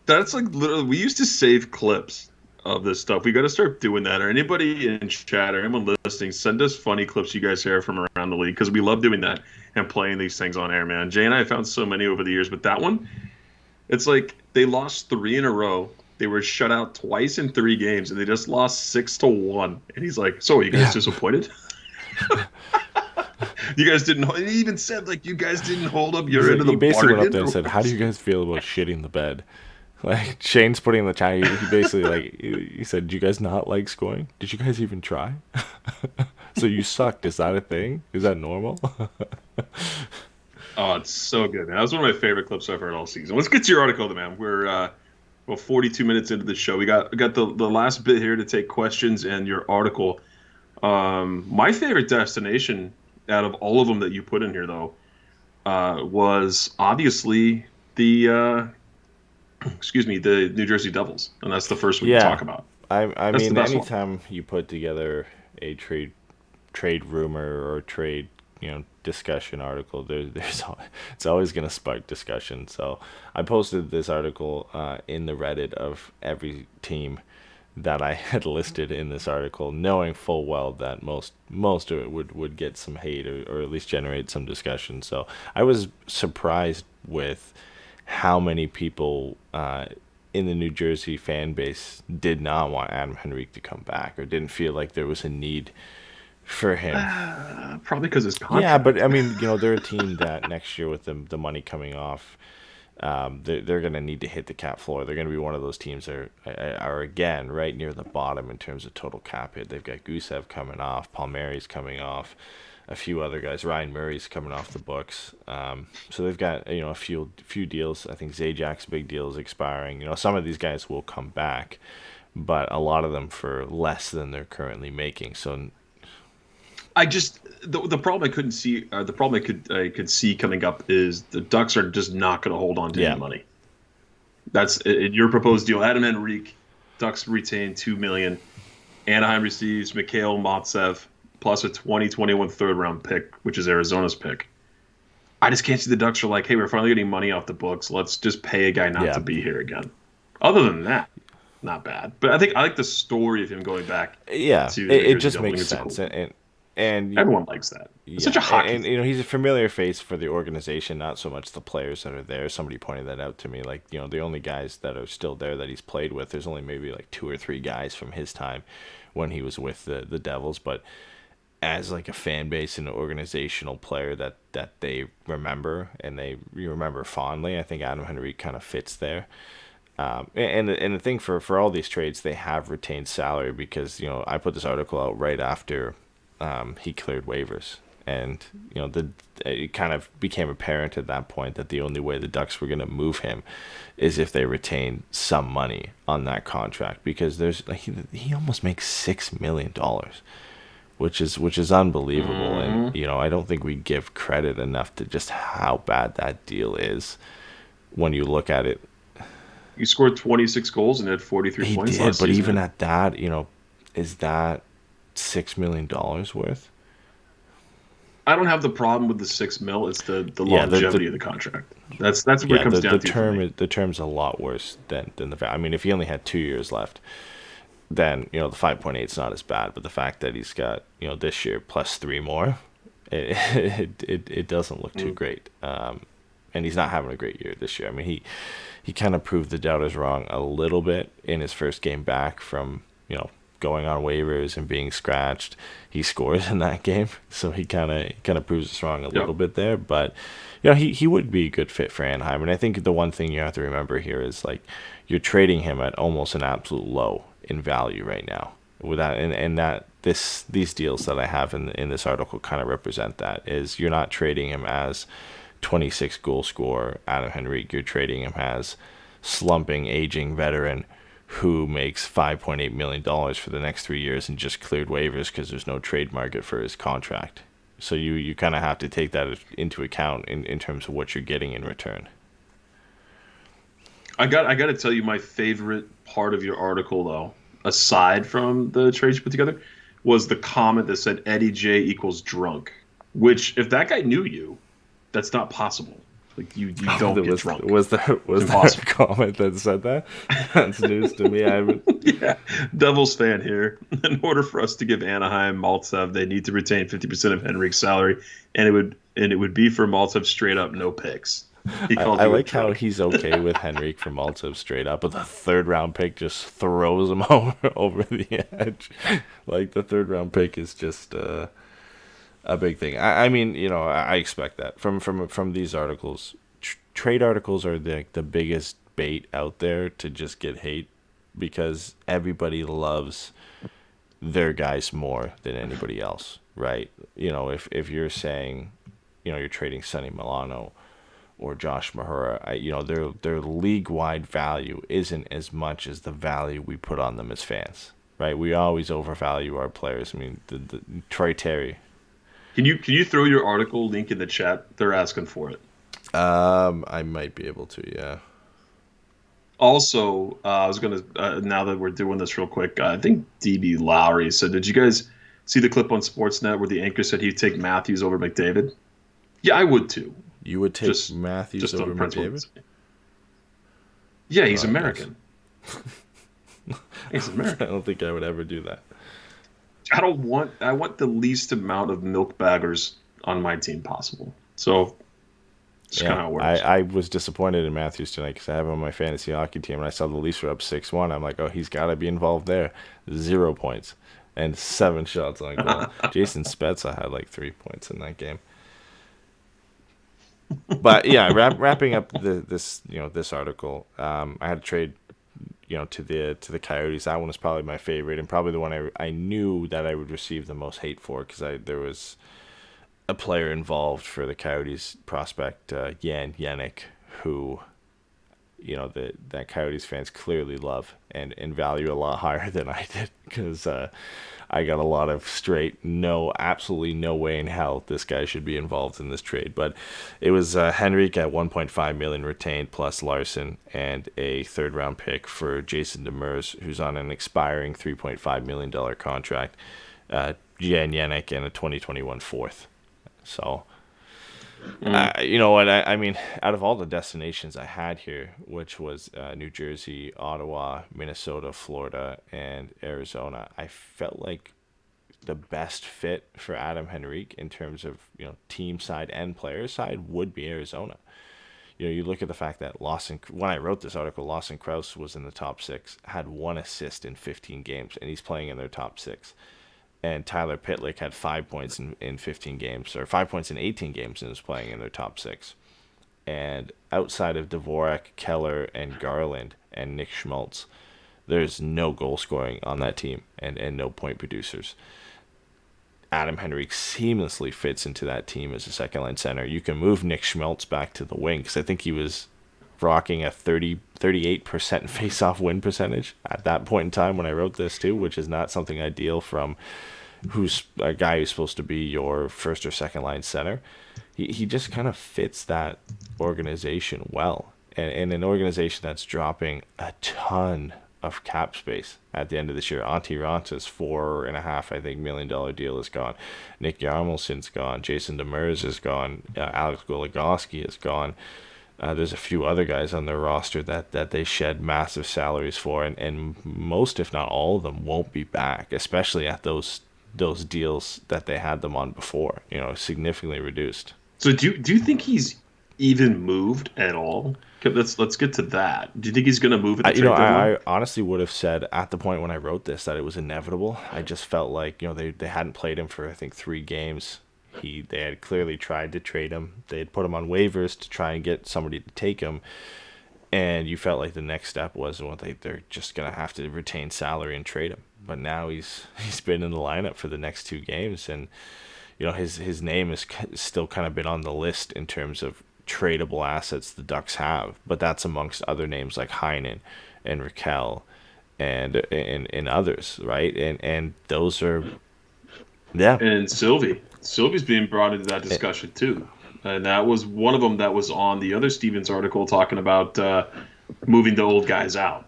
that's like literally. We used to save clips of this stuff. We got to start doing that. Or anybody in chat or anyone listening, send us funny clips you guys hear from around the league, because we love doing that and playing these things on air, man. Jay and I found so many over the years, but that one, it's like they lost 3 in a row. They were shut out twice in 3 games, and they just lost 6-1. And he's like, "So, are you guys disappointed?" You guys didn't. He even said, like, you guys didn't hold up your end of the bargain. He basically went up there and said, "How do you guys feel about shitting the bed?" Like, Shane's putting in the chat. He basically, like, he said, "Do you guys not like scoring? Did you guys even try? So you sucked. Is that a thing? Is that normal?" Oh, it's so good, man. That was one of my favorite clips I've heard all season. Let's get to your article, though, man. We're 42 minutes into the show. We got the last bit here to take questions and your article. My favorite destination out of all of them that you put in here, though, was obviously the New Jersey Devils, and that's the first one you talk about. I mean, anytime you put together a trade rumor or trade discussion article, it's always going to spark discussion. So I posted this article in the Reddit of every team that I had listed in this article, knowing full well that most of it would get some hate or at least generate some discussion. So I was surprised with how many people in the New Jersey fan base did not want Adam Henrique to come back or didn't feel like there was a need for him. Probably because his contract. Yeah, but I mean, they're a team that next year with the money coming off, they're going to need to hit the cap floor. They're going to be one of those teams that are again right near the bottom in terms of total cap hit. They've got Gusev coming off, Palmieri's coming off, a few other guys. Ryan Murray's coming off the books. So they've got a few deals. I think Zajac's big deal is expiring. Some of these guys will come back, but a lot of them for less than they're currently making. So I just the problem I couldn't see, the problem I could see coming up is the Ducks are just not going to hold on to any money. That's in your proposed deal. Adam Henrique, Ducks retain $2 million. Anaheim receives Mikhail Maltsev plus a 2021 third-round pick, which is Arizona's pick. I just can't see the Ducks are like, hey, we're finally getting money off the books. Let's just pay a guy not to be here again. Other than that, not bad. But I like the story of him going back. Yeah, it just makes sense. Cool. And everyone likes that. It's such a hockey. And he's a familiar face for the organization, not so much the players that are there. Somebody pointed that out to me. Like, the only guys that are still there that he's played with, there's only maybe like 2 or 3 guys from his time when he was with the Devils. But as like a fan base and an organizational player that they remember and you remember fondly, I think Adam Henrique kind of fits there. And the thing for all these trades, they have retained salary because I put this article out right after he cleared waivers, and it kind of became apparent at that point that the only way the Ducks were going to move him is if they retained some money on that contract, because there's he almost makes $6 million, which is unbelievable. And I don't think we give credit enough to just how bad that deal is when you look at it. He scored 26 goals and had 43 points last season. But even at that, is that $6 million worth? I don't have the problem with the $6 million. It's the longevity of the contract. That's what it comes down to. The term's a lot worse than the fact. I mean, if he only had 2 years left, then the 5.8 is not as bad. But the fact that he's got this year plus 3 more, it doesn't look too great. And he's not having a great year this year. I mean, he kind of proved the doubters wrong a little bit in his first game back from going on waivers and being scratched. He scores in that game, so he kind of proves us wrong a little bit there. But he would be a good fit for Anaheim. And I think the one thing you have to remember here is like you're trading him at almost an absolute low in value right now. Without and that these deals that I have in this article kind of represent that. Is you're not trading him as 26 goal scorer Adam Henrique. You're trading him as slumping, aging veteran who makes $5.8 million for the next 3 years and just cleared waivers because there's no trade market for his contract. So you kind of have to take that into account in terms of what you're getting in return. I got to tell you, my favorite part of your article, though, aside from the trades you put together, was the comment that said Eddie J equals drunk, which if that guy knew you, that's not possible. Like you don't get drunk. Was there a comment that said that? That's news to me. I haven't. Yeah, Devils fan here. In order for us to give Anaheim Maltsev, they need to retain 50% of Henrique's salary, and it would be for Maltsev straight up no picks. I like how he's okay with Henrique for Maltsev straight up, but the 3rd round pick just throws him over the edge. Like the 3rd round pick is just a big thing. I mean, I expect that from these articles. Trade articles are the biggest bait out there to just get hate, because everybody loves their guys more than anybody else, right? If you're saying, you're trading Sonny Milano or Josh Mahura, their league-wide value isn't as much as the value we put on them as fans, right? We always overvalue our players. I mean, the Troy Terry. Can you throw your article link in the chat? They're asking for it. I might be able to, yeah. Also, I was gonna now that we're doing this real quick, I think DB Lowry said, "Did you guys see the clip on Sportsnet where the anchor said he'd take Matthews over McDavid?" Yeah, I would too. You would take Matthews over McDavid? Yeah, he's American. He's American. I don't think I would ever do that. I want the least amount of milk baggers on my team possible. So it's kind of how it works. I was disappointed in Matthews tonight because I have him on my fantasy hockey team, and I saw the Leafs were up 6-1. I'm like, oh, he's got to be involved there. 0 points and 7 shots on goal. Jason Spezza had like 3 points in that game. But yeah, wrapping up this article, I had to trade to the Coyotes. That one was probably my favorite and probably the one I knew that I would receive the most hate for because there was a player involved for the Coyotes prospect, Jan Jenik, who that Coyotes fans clearly love and value a lot higher than I did because I got a lot of straight absolutely no way in hell this guy should be involved in this trade. But it was Henrique at $1.5 million retained plus Larson and a third-round pick for Jason Demers, who's on an expiring $3.5 million contract, Jan Jenik, and a 2021 fourth. So, you know what? I mean, out of all the destinations I had here, which was New Jersey, Ottawa, Minnesota, Florida, and Arizona, I felt like the best fit for Adam Henrique in terms of team side and player side would be Arizona. You look at the fact that when I wrote this article, Lawson Krause was in the top 6, had 1 assist in 15 games, and he's playing in their top 6. And Tyler Pitlick had 5 points in 15 games, or 5 points in 18 games, and was playing in their top 6. And outside of Dvorak, Keller, and Garland, and Nick Schmaltz, there's no goal scoring on that team, and no point producers. Adam Henrique seamlessly fits into that team as a second-line center. You can move Nick Schmaltz back to the wing, because I think he was rocking a 38% face-off win percentage at that point in time when I wrote this too, which is not something ideal from who's a guy who's supposed to be your first or second line center. He just kind of fits that organization well, and an organization that's dropping a ton of cap space at the end of this year. Antti Ranta's $4.5 million deal is gone. Nick Jarmelsson's gone. Jason Demers is gone. Alex Goligoski is gone. There's a few other guys on their roster that they shed massive salaries for, and most, if not all of them, won't be back, especially at those deals that they had them on before, significantly reduced. So do you think he's even moved at all? Let's get to that. Do you think he's going to move at the trade deadline? I honestly would have said at the point when I wrote this that it was inevitable. I just felt like they hadn't played him for I think 3 games. They had clearly tried to trade him. They had put him on waivers to try and get somebody to take him, and you felt like the next step was they're just gonna have to retain salary and trade him. But now he's been in the lineup for the next 2 games, and his name is still kind of been on the list in terms of tradable assets the Ducks have. But that's amongst other names like Heinen and Raquel and others, right? And those are and Sylvie's being brought into that discussion too, and that was one of them that was on the other Stevens article talking about moving the old guys out,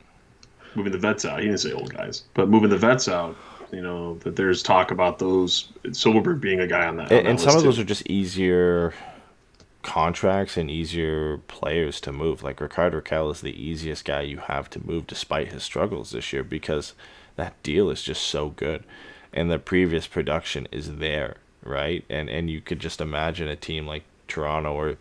moving the vets out. He didn't say old guys, but moving the vets out. That there's talk about those, Silverberg being a guy on that. And some of those are just easier contracts and easier players to move. Like Rickard Raquel is the easiest guy you have to move despite his struggles this year because that deal is just so good, and the previous production is there. Right, and you could just imagine a team like Toronto or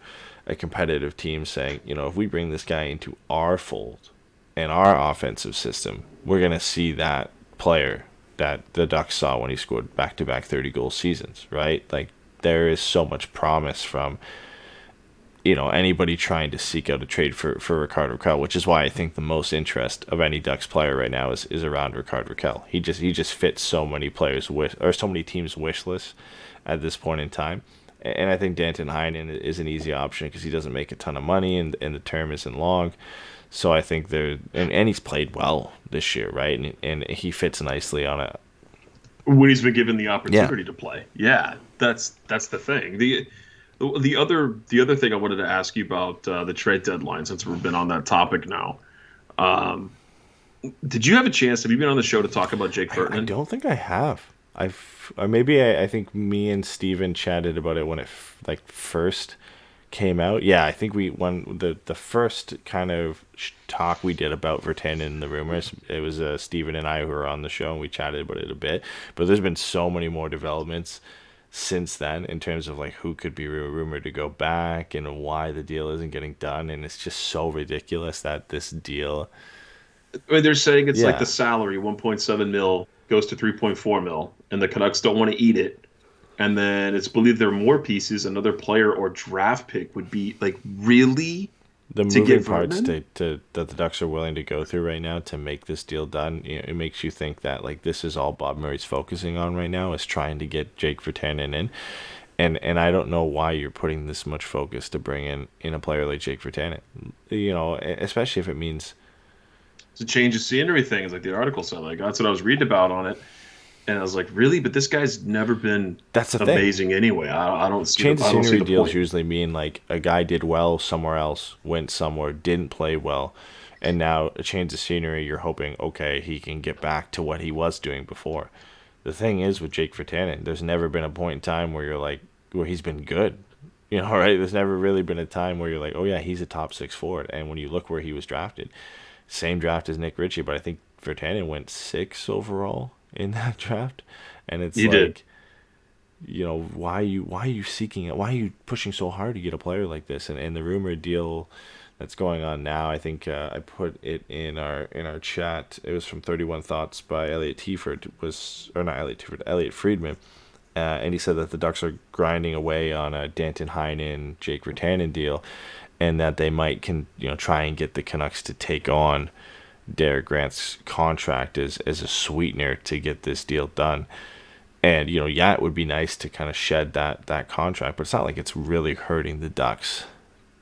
a competitive team saying, if we bring this guy into our fold and our offensive system, we're gonna see that player that the Ducks saw when he scored back-to-back 30-goal seasons. Right, like there is so much promise from anybody trying to seek out a trade for Rickard Raquel, which is why I think the most interest of any Ducks player right now is around Rickard Raquel. He just fits so many players so many teams' wish lists at this point in time. And I think Danton Heinen is an easy option because he doesn't make a ton of money and the term isn't long. So I think and he's played well this year, right? And he fits nicely on a when he's been given the opportunity to play. Yeah, that's the thing. The other thing I wanted to ask you about the trade deadline, since we've been on that topic now. Did you have a chance? Have you been on the show to talk about Jake Furtman? I don't think I have. I think me and Steven chatted about it when it first came out, yeah, I think when the first kind of talk we did about Virtanen and the rumors, it was Steven and I who were on the show, and we chatted about it a bit. But there's been so many more developments since then in terms of like who could be rumored to go back and why the deal isn't getting done, and it's just so ridiculous that this deal. I mean, they're saying it's like Yeah. the salary, 1.7 mil goes to 3.4 mil, and the Canucks don't want to eat it. And then it's believed there are more pieces. Another player or draft pick would be like really The to moving get parts Vernon? that the Ducks are willing to go through right now to make this deal done, it makes you think that like this is all Bob Murray's focusing on right now, is trying to get Jake Virtanen in. And I don't know why you're putting this much focus to bring in a player like Jake Virtanen. Especially if it means It's a change of scenery thing. It's like the article said. Like that's what I was reading about on it, and I was like, really? But this guy's never been that's the thing. amazing anyway. I don't see. Change the, of I don't see scenery the deals point. usually mean like a guy did well somewhere else, went somewhere, didn't play well, and now a change of scenery, you're hoping, okay, he can get back to what he was doing before. The thing is with Jake Virtanen, there's never been a point in time where you're like, where he's been good. Right? There's never really been a time where you're like, oh yeah, he's a top 6 forward. And when you look where he was drafted, same draft as Nick Ritchie, but I think Virtanen went 6 overall in that draft. And it's He like, did. why are you seeking it? Why are you pushing so hard to get a player like this? And the rumored deal that's going on now, I think I put it in our chat. It was from 31 Thoughts by Elliot Friedman. And he said that the Ducks are grinding away on a Danton Heinen, Jake Virtanen deal, and that they might try and get the Canucks to take on Derek Grant's contract as a sweetener to get this deal done. And it would be nice to kind of shed that contract, but it's not like it's really hurting the Ducks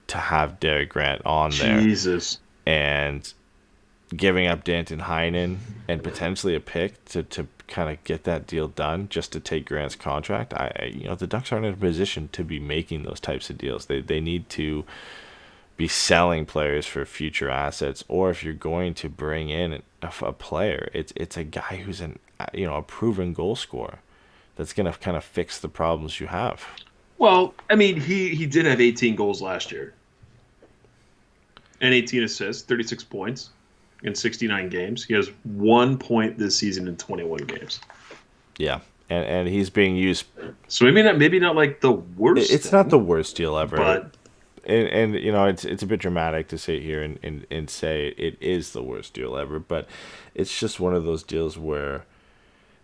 to have Derek Grant on there Jesus. and giving up Danton Heinen and potentially a pick to kind of get that deal done just to take Grant's contract. The Ducks aren't in a position to be making those types of deals. They need to be selling players for future assets, or if you're going to bring in a player, it's a guy who's a proven goal scorer that's going to kind of fix the problems you have. Well, I mean, he did have 18 goals last year and 18 assists, 36 points in 69 games. He has 1 point this season in 21 games. Yeah, and he's being used. So maybe not like the worst. It's not the worst deal ever, but and it's a bit dramatic to sit here and say it is the worst deal ever, but it's just one of those deals where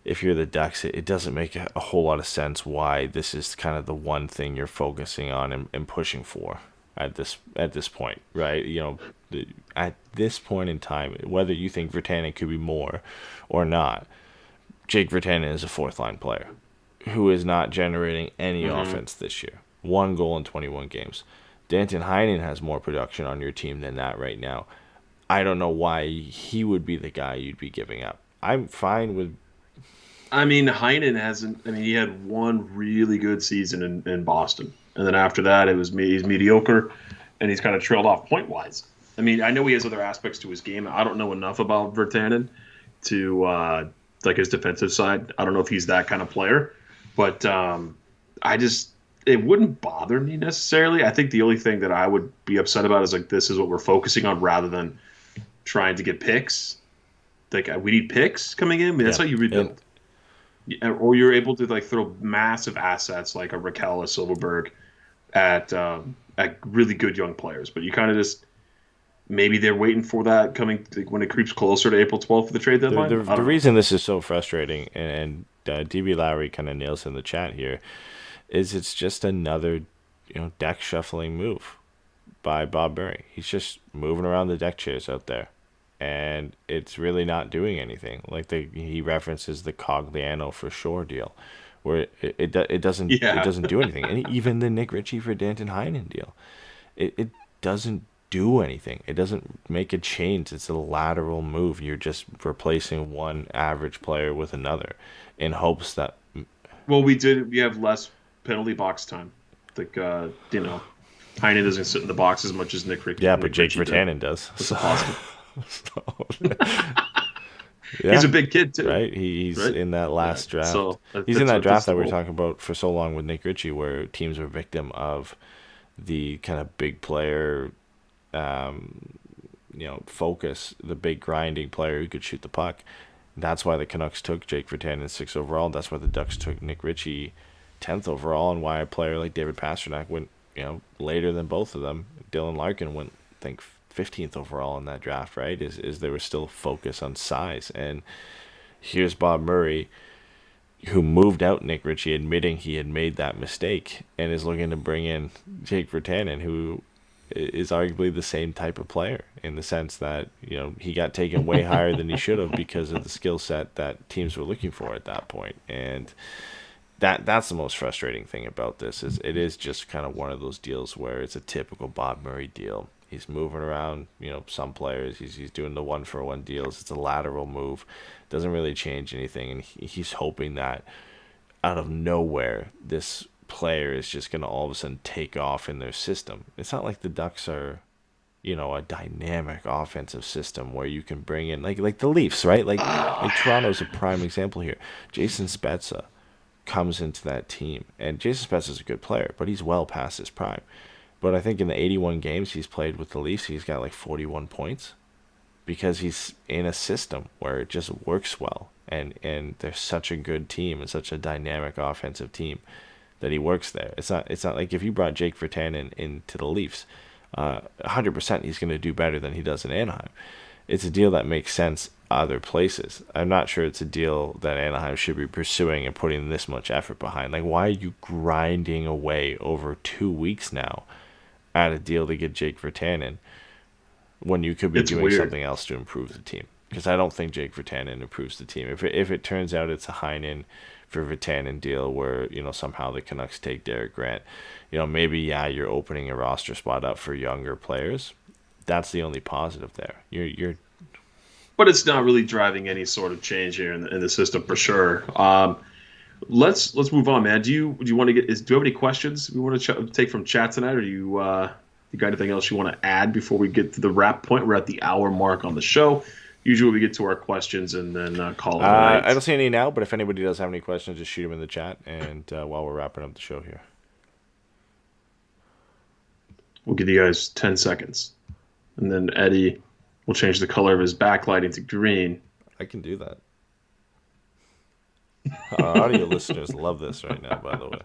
if you're the Ducks, it doesn't make a whole lot of sense why this is kind of the one thing you're focusing on and pushing for at this point, right? At this point in time, whether you think Virtanen could be more or not, Jake Virtanen is a 4th-line player who is not generating any offense this year. 1 goal in 21 games. Danton Heinen has more production on your team than that right now. I don't know why he would be the guy you'd be giving up. I'm fine with. I mean, Heinen hasn't. I mean, he had one really good season in Boston, and then after that, he's mediocre, and he's kind of trailed off point wise. I mean, I know he has other aspects to his game. I don't know enough about Virtanen to like his defensive side. I don't know if he's that kind of player, but it wouldn't bother me necessarily. I think the only thing that I would be upset about is like this is what we're focusing on rather than trying to get picks. Like we need picks coming in. I mean, that's how you rebuild. Or you're able to like throw massive assets like a Raquel, a Silverberg at really good young players. But you kind of just maybe they're waiting for that coming like, when it creeps closer to April 12th for the trade deadline. The reason this is so frustrating, and DB Lowry kind of nails in the chat here, is it's just another deck shuffling move by Bob Murray. He's just moving around the deck chairs out there. And it's really not doing anything. Like he references the Cogliano for sure deal, where it doesn't do anything. And even the Nick Ritchie for Danton Heinen deal, it doesn't do anything. It doesn't make a change. It's a lateral move. You're just replacing one average player with another, in hopes that. Well, we have less penalty box time. Like Heinen doesn't sit in the box as much as Nick Ritchie. Yeah, but Jake Virtanen does. That's possible. Yeah, he's a big kid too, right? He's right? in that last draft. So he's in that draft that we were talking about for so long with Nick Ritchie, where teams were victim of the kind of big player, focus, the big grinding player who could shoot the puck. That's why the Canucks took Jake Virtanen 6th overall. That's why the Ducks took Nick Ritchie 10th overall, and why a player like David Pastrnak went, later than both of them. Dylan Larkin went, I think, 15th overall in that draft, right? Is there was still focus on size. And here's Bob Murray, who moved out Nick Ritchie, admitting he had made that mistake, and is looking to bring in Jake Virtanen, who is arguably the same type of player in the sense that, he got taken way higher than he should have because of the skill set that teams were looking for at that point. And that's the most frustrating thing about this, is it is just kind of one of those deals where it's a typical Bob Murray deal. He's moving around, some players. He's doing the 1-for-1 deals. It's a lateral move. Doesn't really change anything. And he's hoping that out of nowhere, this player is just going to all of a sudden take off in their system. It's not like the Ducks are, a dynamic offensive system where you can bring in, like the Leafs, right? Like Toronto's a prime example here. Jason Spezza comes into that team. And Jason Spezza's a good player, but he's well past his prime. But I think in the 81 games he's played with the Leafs, he's got like 41 points because he's in a system where it just works well. And they're such a good team and such a dynamic offensive team that he works there. It's not like if you brought Jake Virtanen into the Leafs, 100% he's going to do better than he does in Anaheim. It's a deal that makes sense other places. I'm not sure it's a deal that Anaheim should be pursuing and putting this much effort behind. Like, why are you grinding away over 2 weeks now at a deal to get Jake Virtanen when you could be doing something else to improve the team? Because I don't think Jake Virtanen improves the team. If it turns out it's a Heinen for Virtanen deal where, somehow the Canucks take Derek Grant, maybe, you're opening a roster spot up for younger players. That's the only positive there. But it's not really driving any sort of change here in the system for sure. Let's move on, man. Do you want to do you have any questions we want to take from chat tonight, or do you got anything else you want to add before we get to the wrap point? We're at the hour mark on the show. Usually we get to our questions and then call it a night. I don't see any now, but if anybody does have any questions, just shoot them in the chat. And while we're wrapping up the show here, we'll give you guys 10 seconds, and then Eddie will change the color of his backlighting to green. I can do that. Our audio listeners love this right now, by the way.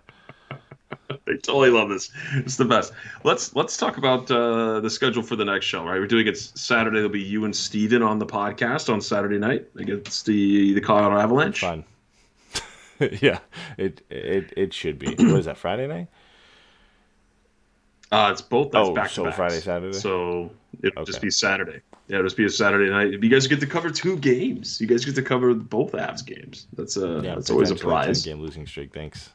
They totally love this. It's the best. Let's talk about the schedule for the next show. Right, we're doing it Saturday. There'll be you and Steven on the podcast on Saturday night against the Colorado Avalanche. Fun. Yeah, it should be. What is that, Friday night? It's both. That's back to so back. Friday, Saturday. So it'll just be Saturday. Yeah, it'll just be a Saturday night. You guys get to cover 2 games. You guys get to cover both Avs games. That's always a prize. 10-game losing streak. Thanks.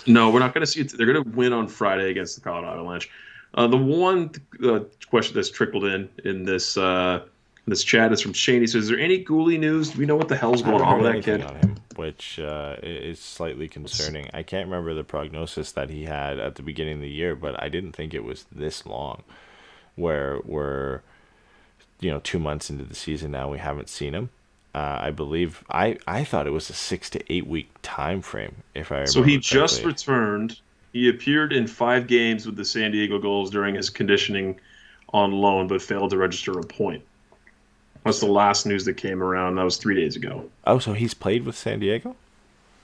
No, we're not going to see it. They're going to win on Friday against the Colorado Avalanche. The one question that's trickled in this chat is from Shane. He says, "Is there any Gooley news? Do we know what the hell's going on with that kid?" On him, which is slightly concerning. I can't remember the prognosis that he had at the beginning of the year, but I didn't think it was this long. Where we're 2 months into the season now, we haven't seen him. I believe I thought it was a 6 to 8 week time frame. If I remember so, he correctly. just returned. He appeared in 5 games with the San Diego Gulls during his conditioning on loan, but failed to register a point. That's the last news that came around. That was 3 days ago. Oh, so he's played with San Diego?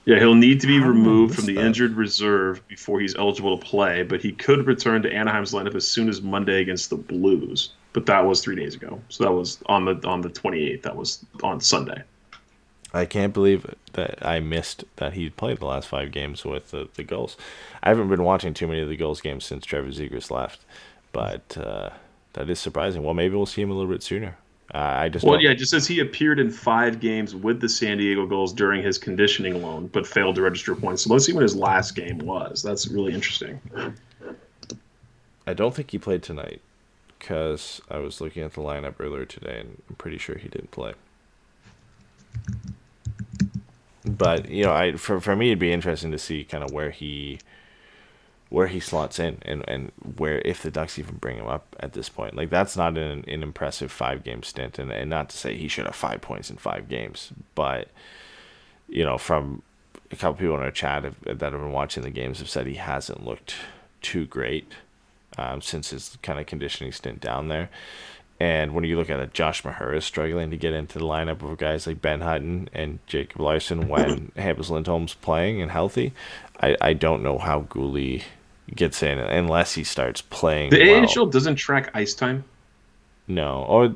Yeah, he'll need to be removed from the injured reserve before he's eligible to play, but he could return to Anaheim's lineup as soon as Monday against the Blues. But that was 3 days ago. So that was on the 28th. That was on Sunday. I can't believe that I missed that he played the last 5 games with the Gulls. I haven't been watching too many of the Gulls games since Trevor Zegras left, but that is surprising. Well, maybe we'll see him a little bit sooner. It just says he appeared in 5 games with the San Diego Gulls during his conditioning loan, but failed to register points. So let's see when his last game was. That's really interesting. I don't think he played tonight, because I was looking at the lineup earlier today, and I'm pretty sure he didn't play. But for me, it'd be interesting to see kind of where he slots in and where, if the Ducks even bring him up at this point. Like, that's not an impressive 5-game stint, and not to say he should have 5 points in 5 games, but from a couple people in our chat that have been watching the games have said he hasn't looked too great since his kind of conditioning stint down there. And when you look at it, Josh Mahura is struggling to get into the lineup of guys like Ben Hutton and Jacob Larson when Hampus Lindholm's playing and healthy. I don't know how Gouli gets in unless he starts playing The well. AHL doesn't track ice time. No, or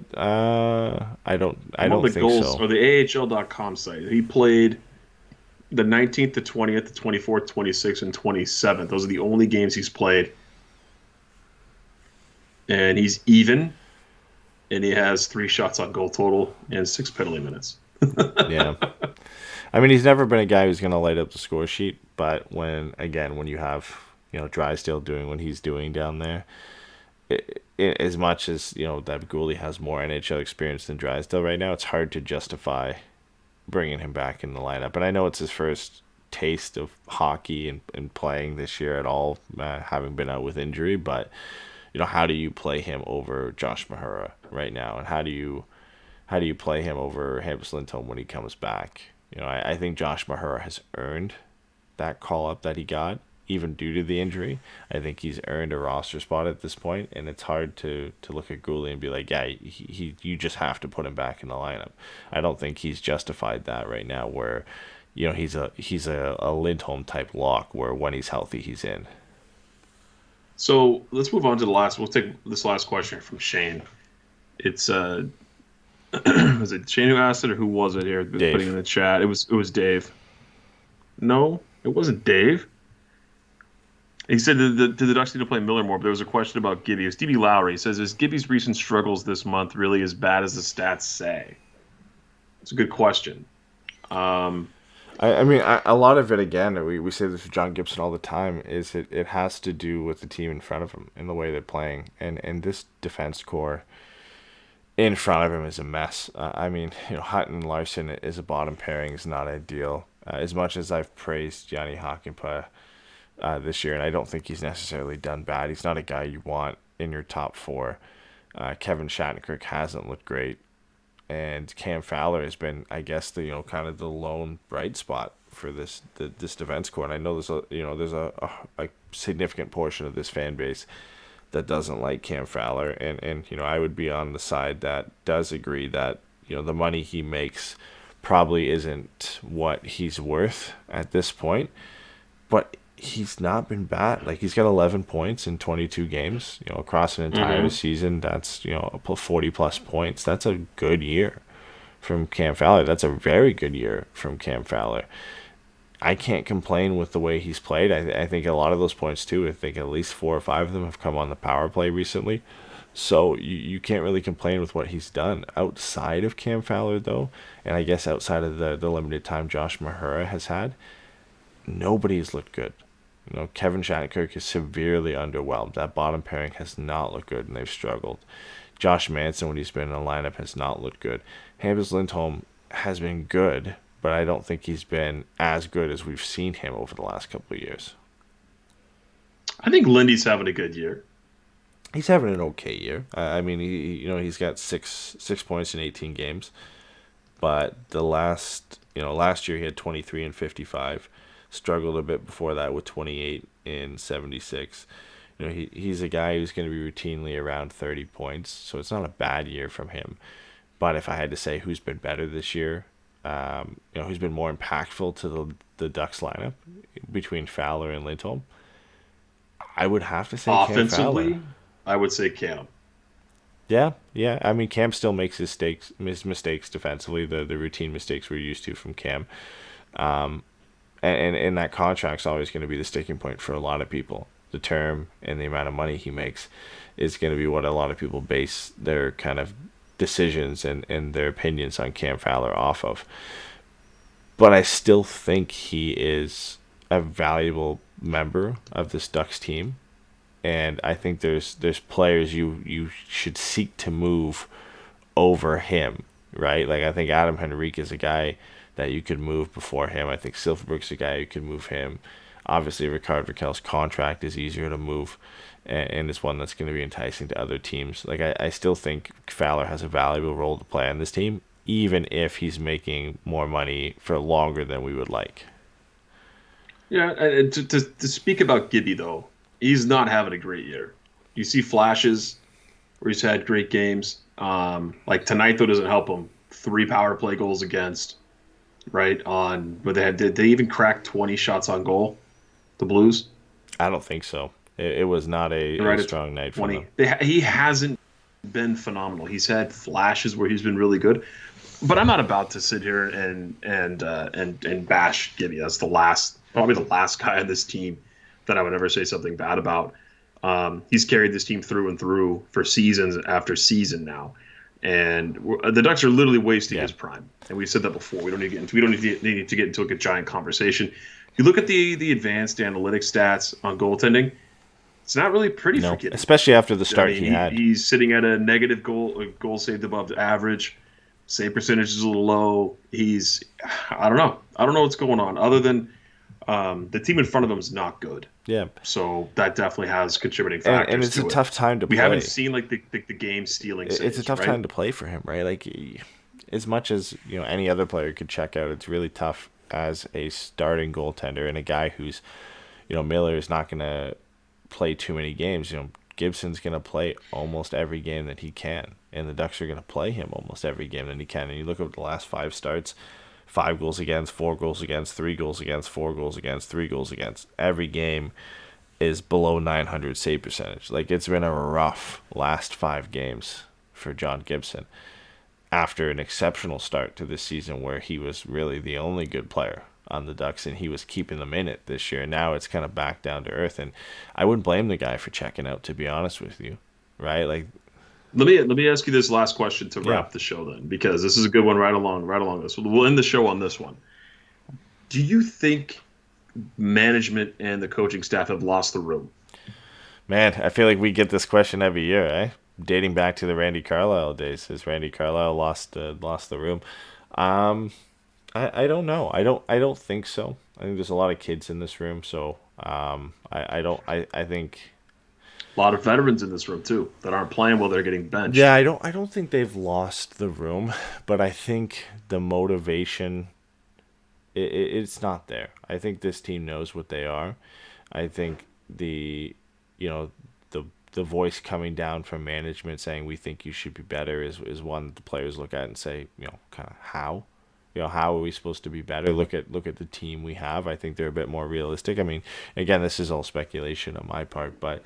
I don't the think goals so. or the AHL.com site. He played the 19th, the 20th, the 24th, 26th, and 27th. Those are the only games he's played. And he's even, and he has 3 shots on goal total and 6 penalty minutes. Yeah. I mean, he's never been a guy who's going to light up the score sheet, but when you have, Drysdale doing what he's doing down there, as much as, that Gouli has more NHL experience than Drysdale right now, it's hard to justify bringing him back in the lineup. And I know it's his first taste of hockey and playing this year at all, having been out with injury, but, how do you play him over Josh Mahura right now? And how do you play him over Hampus Lindholm when he comes back? I think Josh Mahura has earned that call-up that he got, even due to the injury. I think he's earned a roster spot at this point, and it's hard to look at Gouli and be like, yeah, you just have to put him back in the lineup. I don't think he's justified that right now where, he's a Lindholm type lock where when he's healthy, he's in. So let's move on to we'll take this last question from Shane. It's was it Shane who asked it, or who was it here? Dave. Putting in the chat. It was Dave. No, it wasn't Dave. He said, did the Ducks need to play Miller more? But there was a question about Gibby. It was DB Lowry. He says, is Gibby's recent struggles this month really as bad as the stats say? It's a good question. I mean, a lot of it, again, we say this with John Gibson all the time, is it has to do with the team in front of him and the way they're playing. And this defense core in front of him is a mess. I mean, Hutton and Larson is a bottom pairing is not ideal. As much as I've praised Yanni Hakanpää this year, and I don't think he's necessarily done bad. He's not a guy you want in your top 4. Kevin Shattenkirk hasn't looked great. And Cam Fowler has been, I guess, the kind of the lone bright spot for this defense core. And I know there's a significant portion of this fan base that doesn't like Cam Fowler, and I would be on the side that does agree that the money he makes probably isn't what he's worth at this point, but he's not been bad. Like, he's got 11 points in 22 games, across an entire season. That's, 40 plus points. That's a good year from Cam Fowler. That's a very good year from Cam Fowler. I can't complain with the way he's played. I think a lot of those points too, I think at least 4 or 5 of them have come on the power play recently. So you can't really complain with what he's done. Outside of Cam Fowler, though, and I guess outside of the limited time Josh Mahura has had, nobody's looked good. Kevin Shattenkirk is severely underwhelmed. That bottom pairing has not looked good, and they've struggled. Josh Manson, when he's been in the lineup, has not looked good. Hampus Lindholm has been good, but I don't think he's been as good as we've seen him over the last couple of years. I think Lindy's having a good year. He's having an okay year. I mean, he's got six points in 18 games, but last year he had 23 and 55. Struggled a bit before that with 28 in 76. He's a guy who's going to be routinely around 30 points, so it's not a bad year from him. But if I had to say who's been better this year, who's been more impactful to the Ducks lineup between Fowler and Lindholm, I would have to say Offensively, Cam Fowler. I would say Cam. Yeah. I mean, Cam still makes his mistakes defensively, the routine mistakes we're used to from Cam. And that contract's always going to be the sticking point for a lot of people. The term and the amount of money he makes is going to be what a lot of people base their kind of decisions and their opinions on Cam Fowler off of. But I still think he is a valuable member of this Ducks team. And I think there's players you should seek to move over him, right? Like, I think Adam Henrique is a guy that you could move before him. I think Silfverberg's a guy you could move him. Obviously, Rickard Rakell's contract is easier to move, and it's one that's going to be enticing to other teams. Like, I still think Fowler has a valuable role to play on this team, even if he's making more money for longer than we would like. Yeah, and to speak about Gibby, though, he's not having a great year. You see flashes where he's had great games. Like tonight, though, doesn't help him. 3 power play goals against, right? But did they even crack 20 shots on goal, the Blues? I don't think so. It was not a strong night for them. He hasn't been phenomenal. He's had flashes where he's been really good. But I'm not about to sit here and bash Gibby. That's probably the last guy on this team that I would ever say something bad about. He's carried this team through and through for seasons after season now, and the Ducks are literally wasting his prime. And we've said that before. We don't need to get into a giant conversation. You look at the advanced analytics stats on goaltending. It's not really pretty for Gibby, especially after the start he had. He's sitting at a negative goal saved above average. Save percentage is a little low. I don't know what's going on. Other than the team in front of him is not good. Yeah. So that definitely has contributing factors. And it's a tough time to play. We haven't seen like the game stealing. It's a tough time to play for him, right? Like as much as any other player could check out, it's really tough as a starting goaltender and a guy who's Miller is not going to play too many games. Gibson's going to play almost every game that he can, and the Ducks are going to play him almost every game that he can. And you look at the last 5 starts, 5 goals against, 4 goals against, 3 goals against, 4 goals against, 3 goals against. Every game is below 900 save percentage. Like, it's been a rough last 5 games for John Gibson after an exceptional start to this season where he was really the only good player on the Ducks, and he was keeping them in it this year. Now it's kind of back down to earth, and I wouldn't blame the guy for checking out, to be honest with you, right? Like, let me ask you this last question to wrap the show then, because this is a good one right along this. We'll end the show on this one. Do you think management and the coaching staff have lost the room? Man, I feel like we get this question every year, eh? Dating back to the Randy Carlyle days. Has Randy Carlyle lost the room? I don't know. I don't think so. I think there's a lot of kids in this room, so I think a lot of veterans in this room too that aren't playing while they're getting benched. Yeah, I don't think they've lost the room, but I think the motivation it's not there. I think this team knows what they are. I think the voice coming down from management saying we think you should be better is one that the players look at and say, kind of how? How are we supposed to be better? Look at the team we have. I think they're a bit more realistic. I mean, again, this is all speculation on my part, but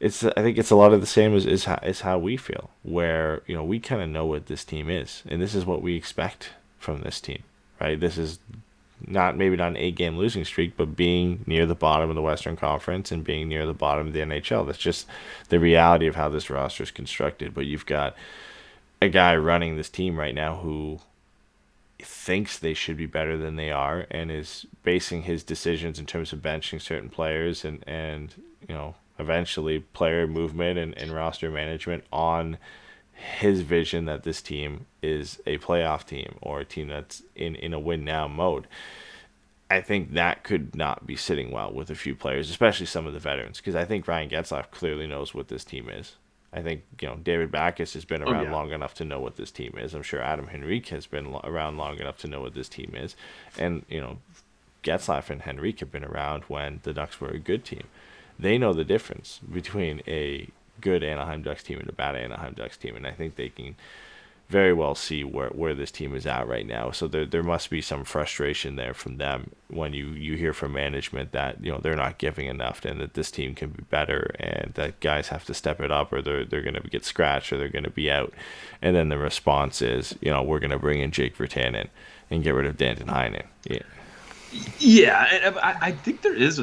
I think it's a lot of the same as how we feel, where we kind of know what this team is, and this is what we expect from this team, right? This is maybe not an 8-game losing streak, but being near the bottom of the Western Conference and being near the bottom of the NHL. That's just the reality of how this roster is constructed. But you've got a guy running this team right now who thinks they should be better than they are and is basing his decisions in terms of benching certain players and eventually player movement and roster management on his vision that this team is a playoff team or a team that's in a win now mode. I think that could not be sitting well with a few players, especially some of the veterans, because I think Ryan Getzlaf clearly knows what this team is. I think David Backes has been around long enough to know what this team is. I'm sure Adam Henrique has been around long enough to know what this team is. And, Getzlaf and Henrique have been around when the Ducks were a good team. They know the difference between a good Anaheim Ducks team and a bad Anaheim Ducks team, and I think they can very well see where this team is at right now. So there must be some frustration there from them when you hear from management that they're not giving enough and that this team can be better and that guys have to step it up or they're going to get scratched or they're going to be out. And then the response is we're going to bring in Jake Virtanen and get rid of Danton Heinen. Yeah, I think there's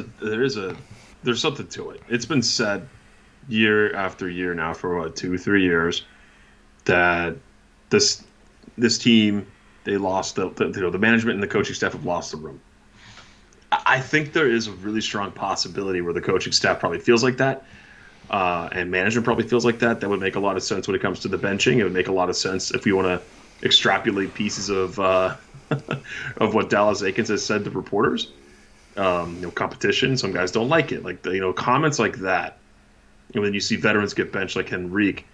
something to it. It's been said year after year now for 2-3 years that this team, they lost the management and the coaching staff have lost the room. I think there is a really strong possibility where the coaching staff probably feels like that, and management probably feels like that. That would make a lot of sense when it comes to the benching. It would make a lot of sense if you want to extrapolate pieces of of what Dallas Eakins has said to reporters. Competition. Some guys don't like it. Like comments like that. And when you see veterans get benched like Henrique,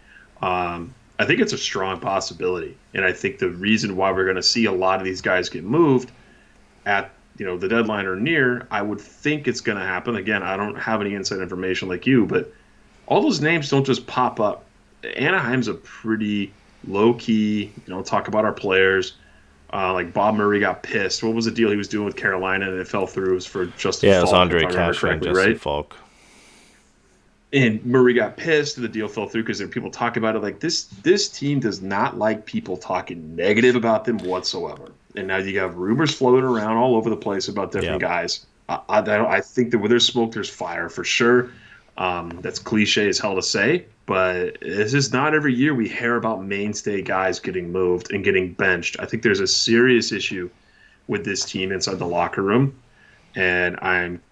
I think it's a strong possibility. And I think the reason why we're going to see a lot of these guys get moved at the deadline are near, I would think it's going to happen. Again, I don't have any inside information like you, but all those names don't just pop up. Anaheim's a pretty low-key, talk about our players. Like Bob Murray got pissed. What was the deal he was doing with Carolina and it fell through? It was for Justin Falk. Yeah, it was Andre Kasher and Justin Falk. And Murray got pissed and the deal fell through because there were people talking about it. Like, this team does not like people talking negative about them whatsoever. And now you have rumors floating around all over the place about different guys. I think that where there's smoke, there's fire for sure. That's cliche as hell to say, but this is not every year we hear about mainstay guys getting moved and getting benched. I think there's a serious issue with this team inside the locker room. And I'm,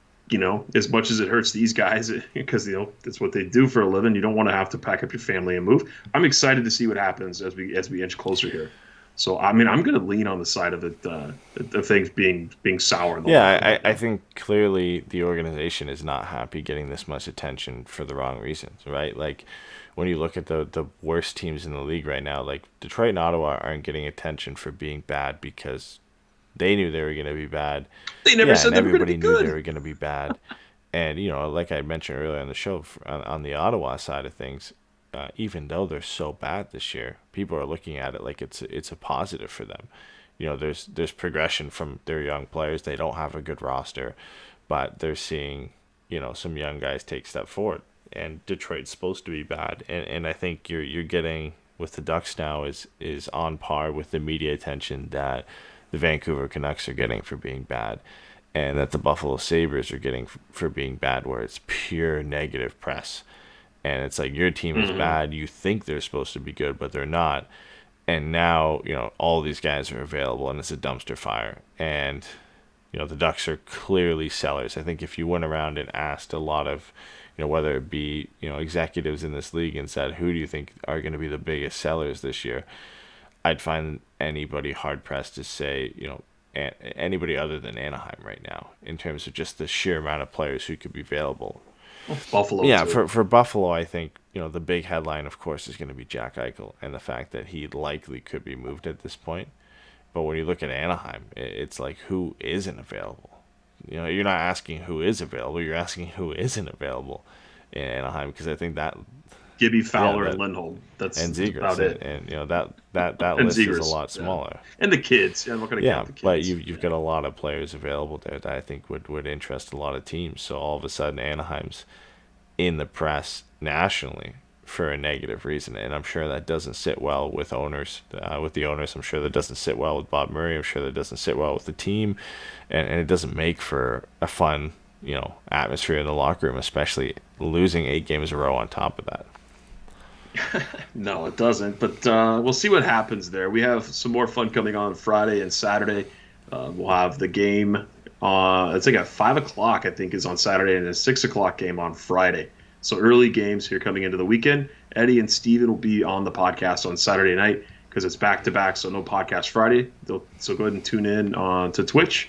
as much as it hurts these guys, because, that's what they do for a living, you don't want to have to pack up your family and move. I'm excited to see what happens as we inch closer here. So, I mean, I'm going to lean on the side of it, of things being sour. I think clearly the organization is not happy getting this much attention for the wrong reasons, right? Like, when you look at the worst teams in the league right now, like Detroit and Ottawa aren't getting attention for being bad because they knew they were going to be bad. They never said they were going to be good. Everybody knew they were going to be bad. And, like I mentioned earlier on the show, on the Ottawa side of things, even though they're so bad this year, people are looking at it like it's a positive for them. There's progression from their young players. They don't have a good roster, but they're seeing, some young guys take step forward. And Detroit's supposed to be bad. And I think you're getting with the Ducks now is on par with the media attention that the Vancouver Canucks are getting for being bad, and that the Buffalo Sabres are getting for being bad, where it's pure negative press. And it's like your team is bad. You think they're supposed to be good, but they're not. And now, all these guys are available, and it's a dumpster fire. And, the Ducks are clearly sellers. I think if you went around and asked a lot of, whether it be, executives in this league and said, who do you think are going to be the biggest sellers this year? I'd find anybody hard-pressed to say, anybody other than Anaheim right now, in terms of just the sheer amount of players who could be available. Buffalo. Yeah, for Buffalo, I think, the big headline, of course, is going to be Jack Eichel and the fact that he likely could be moved at this point. But when you look at Anaheim, it's like, who isn't available? You're not asking who is available. You're asking who isn't available in Anaheim, because I think that Gibby, Fowler, and Lindholm. That's and Zegras, about it. And that list Zegras, is a lot smaller. Yeah. And the kids. Yeah, I'm not going to count the kids. But you've got a lot of players available there that I think would interest a lot of teams. So all of a sudden, Anaheim's in the press nationally for a negative reason, and I'm sure that doesn't sit well with owners. With the owners, I'm sure that doesn't sit well with Bob Murray. I'm sure that doesn't sit well with the team, and it doesn't make for a fun, atmosphere in the locker room, especially losing 8 games in a row on top of that. No, it doesn't. But we'll see what happens there. We have some more fun coming on Friday and Saturday. We'll have the game. It's like at 5 o'clock, I think, is on Saturday, and a 6 o'clock game on Friday. So early games here coming into the weekend. Eddie and Steven will be on the podcast on Saturday night because it's back-to-back, so no podcast Friday. So go ahead and tune in to Twitch.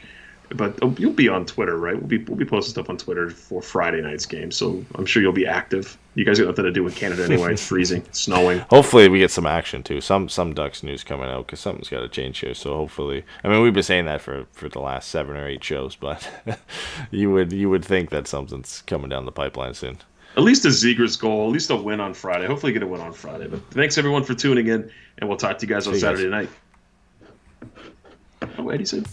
But you'll be on Twitter, right? We'll be posting stuff on Twitter for Friday night's game, so I'm sure you'll be active. You guys got nothing to do with Canada anyway. It's freezing, it's snowing. Hopefully we get some action too. Some Ducks news coming out, because something's got to change here. So hopefully, I mean, we've been saying that for the last 7 or 8 shows, but you would think that something's coming down the pipeline soon. At least a Zegras goal, at least a win on Friday. Hopefully get a win on Friday. But thanks everyone for tuning in, and we'll talk to you guys on Saturday night. Oh, Eddie said.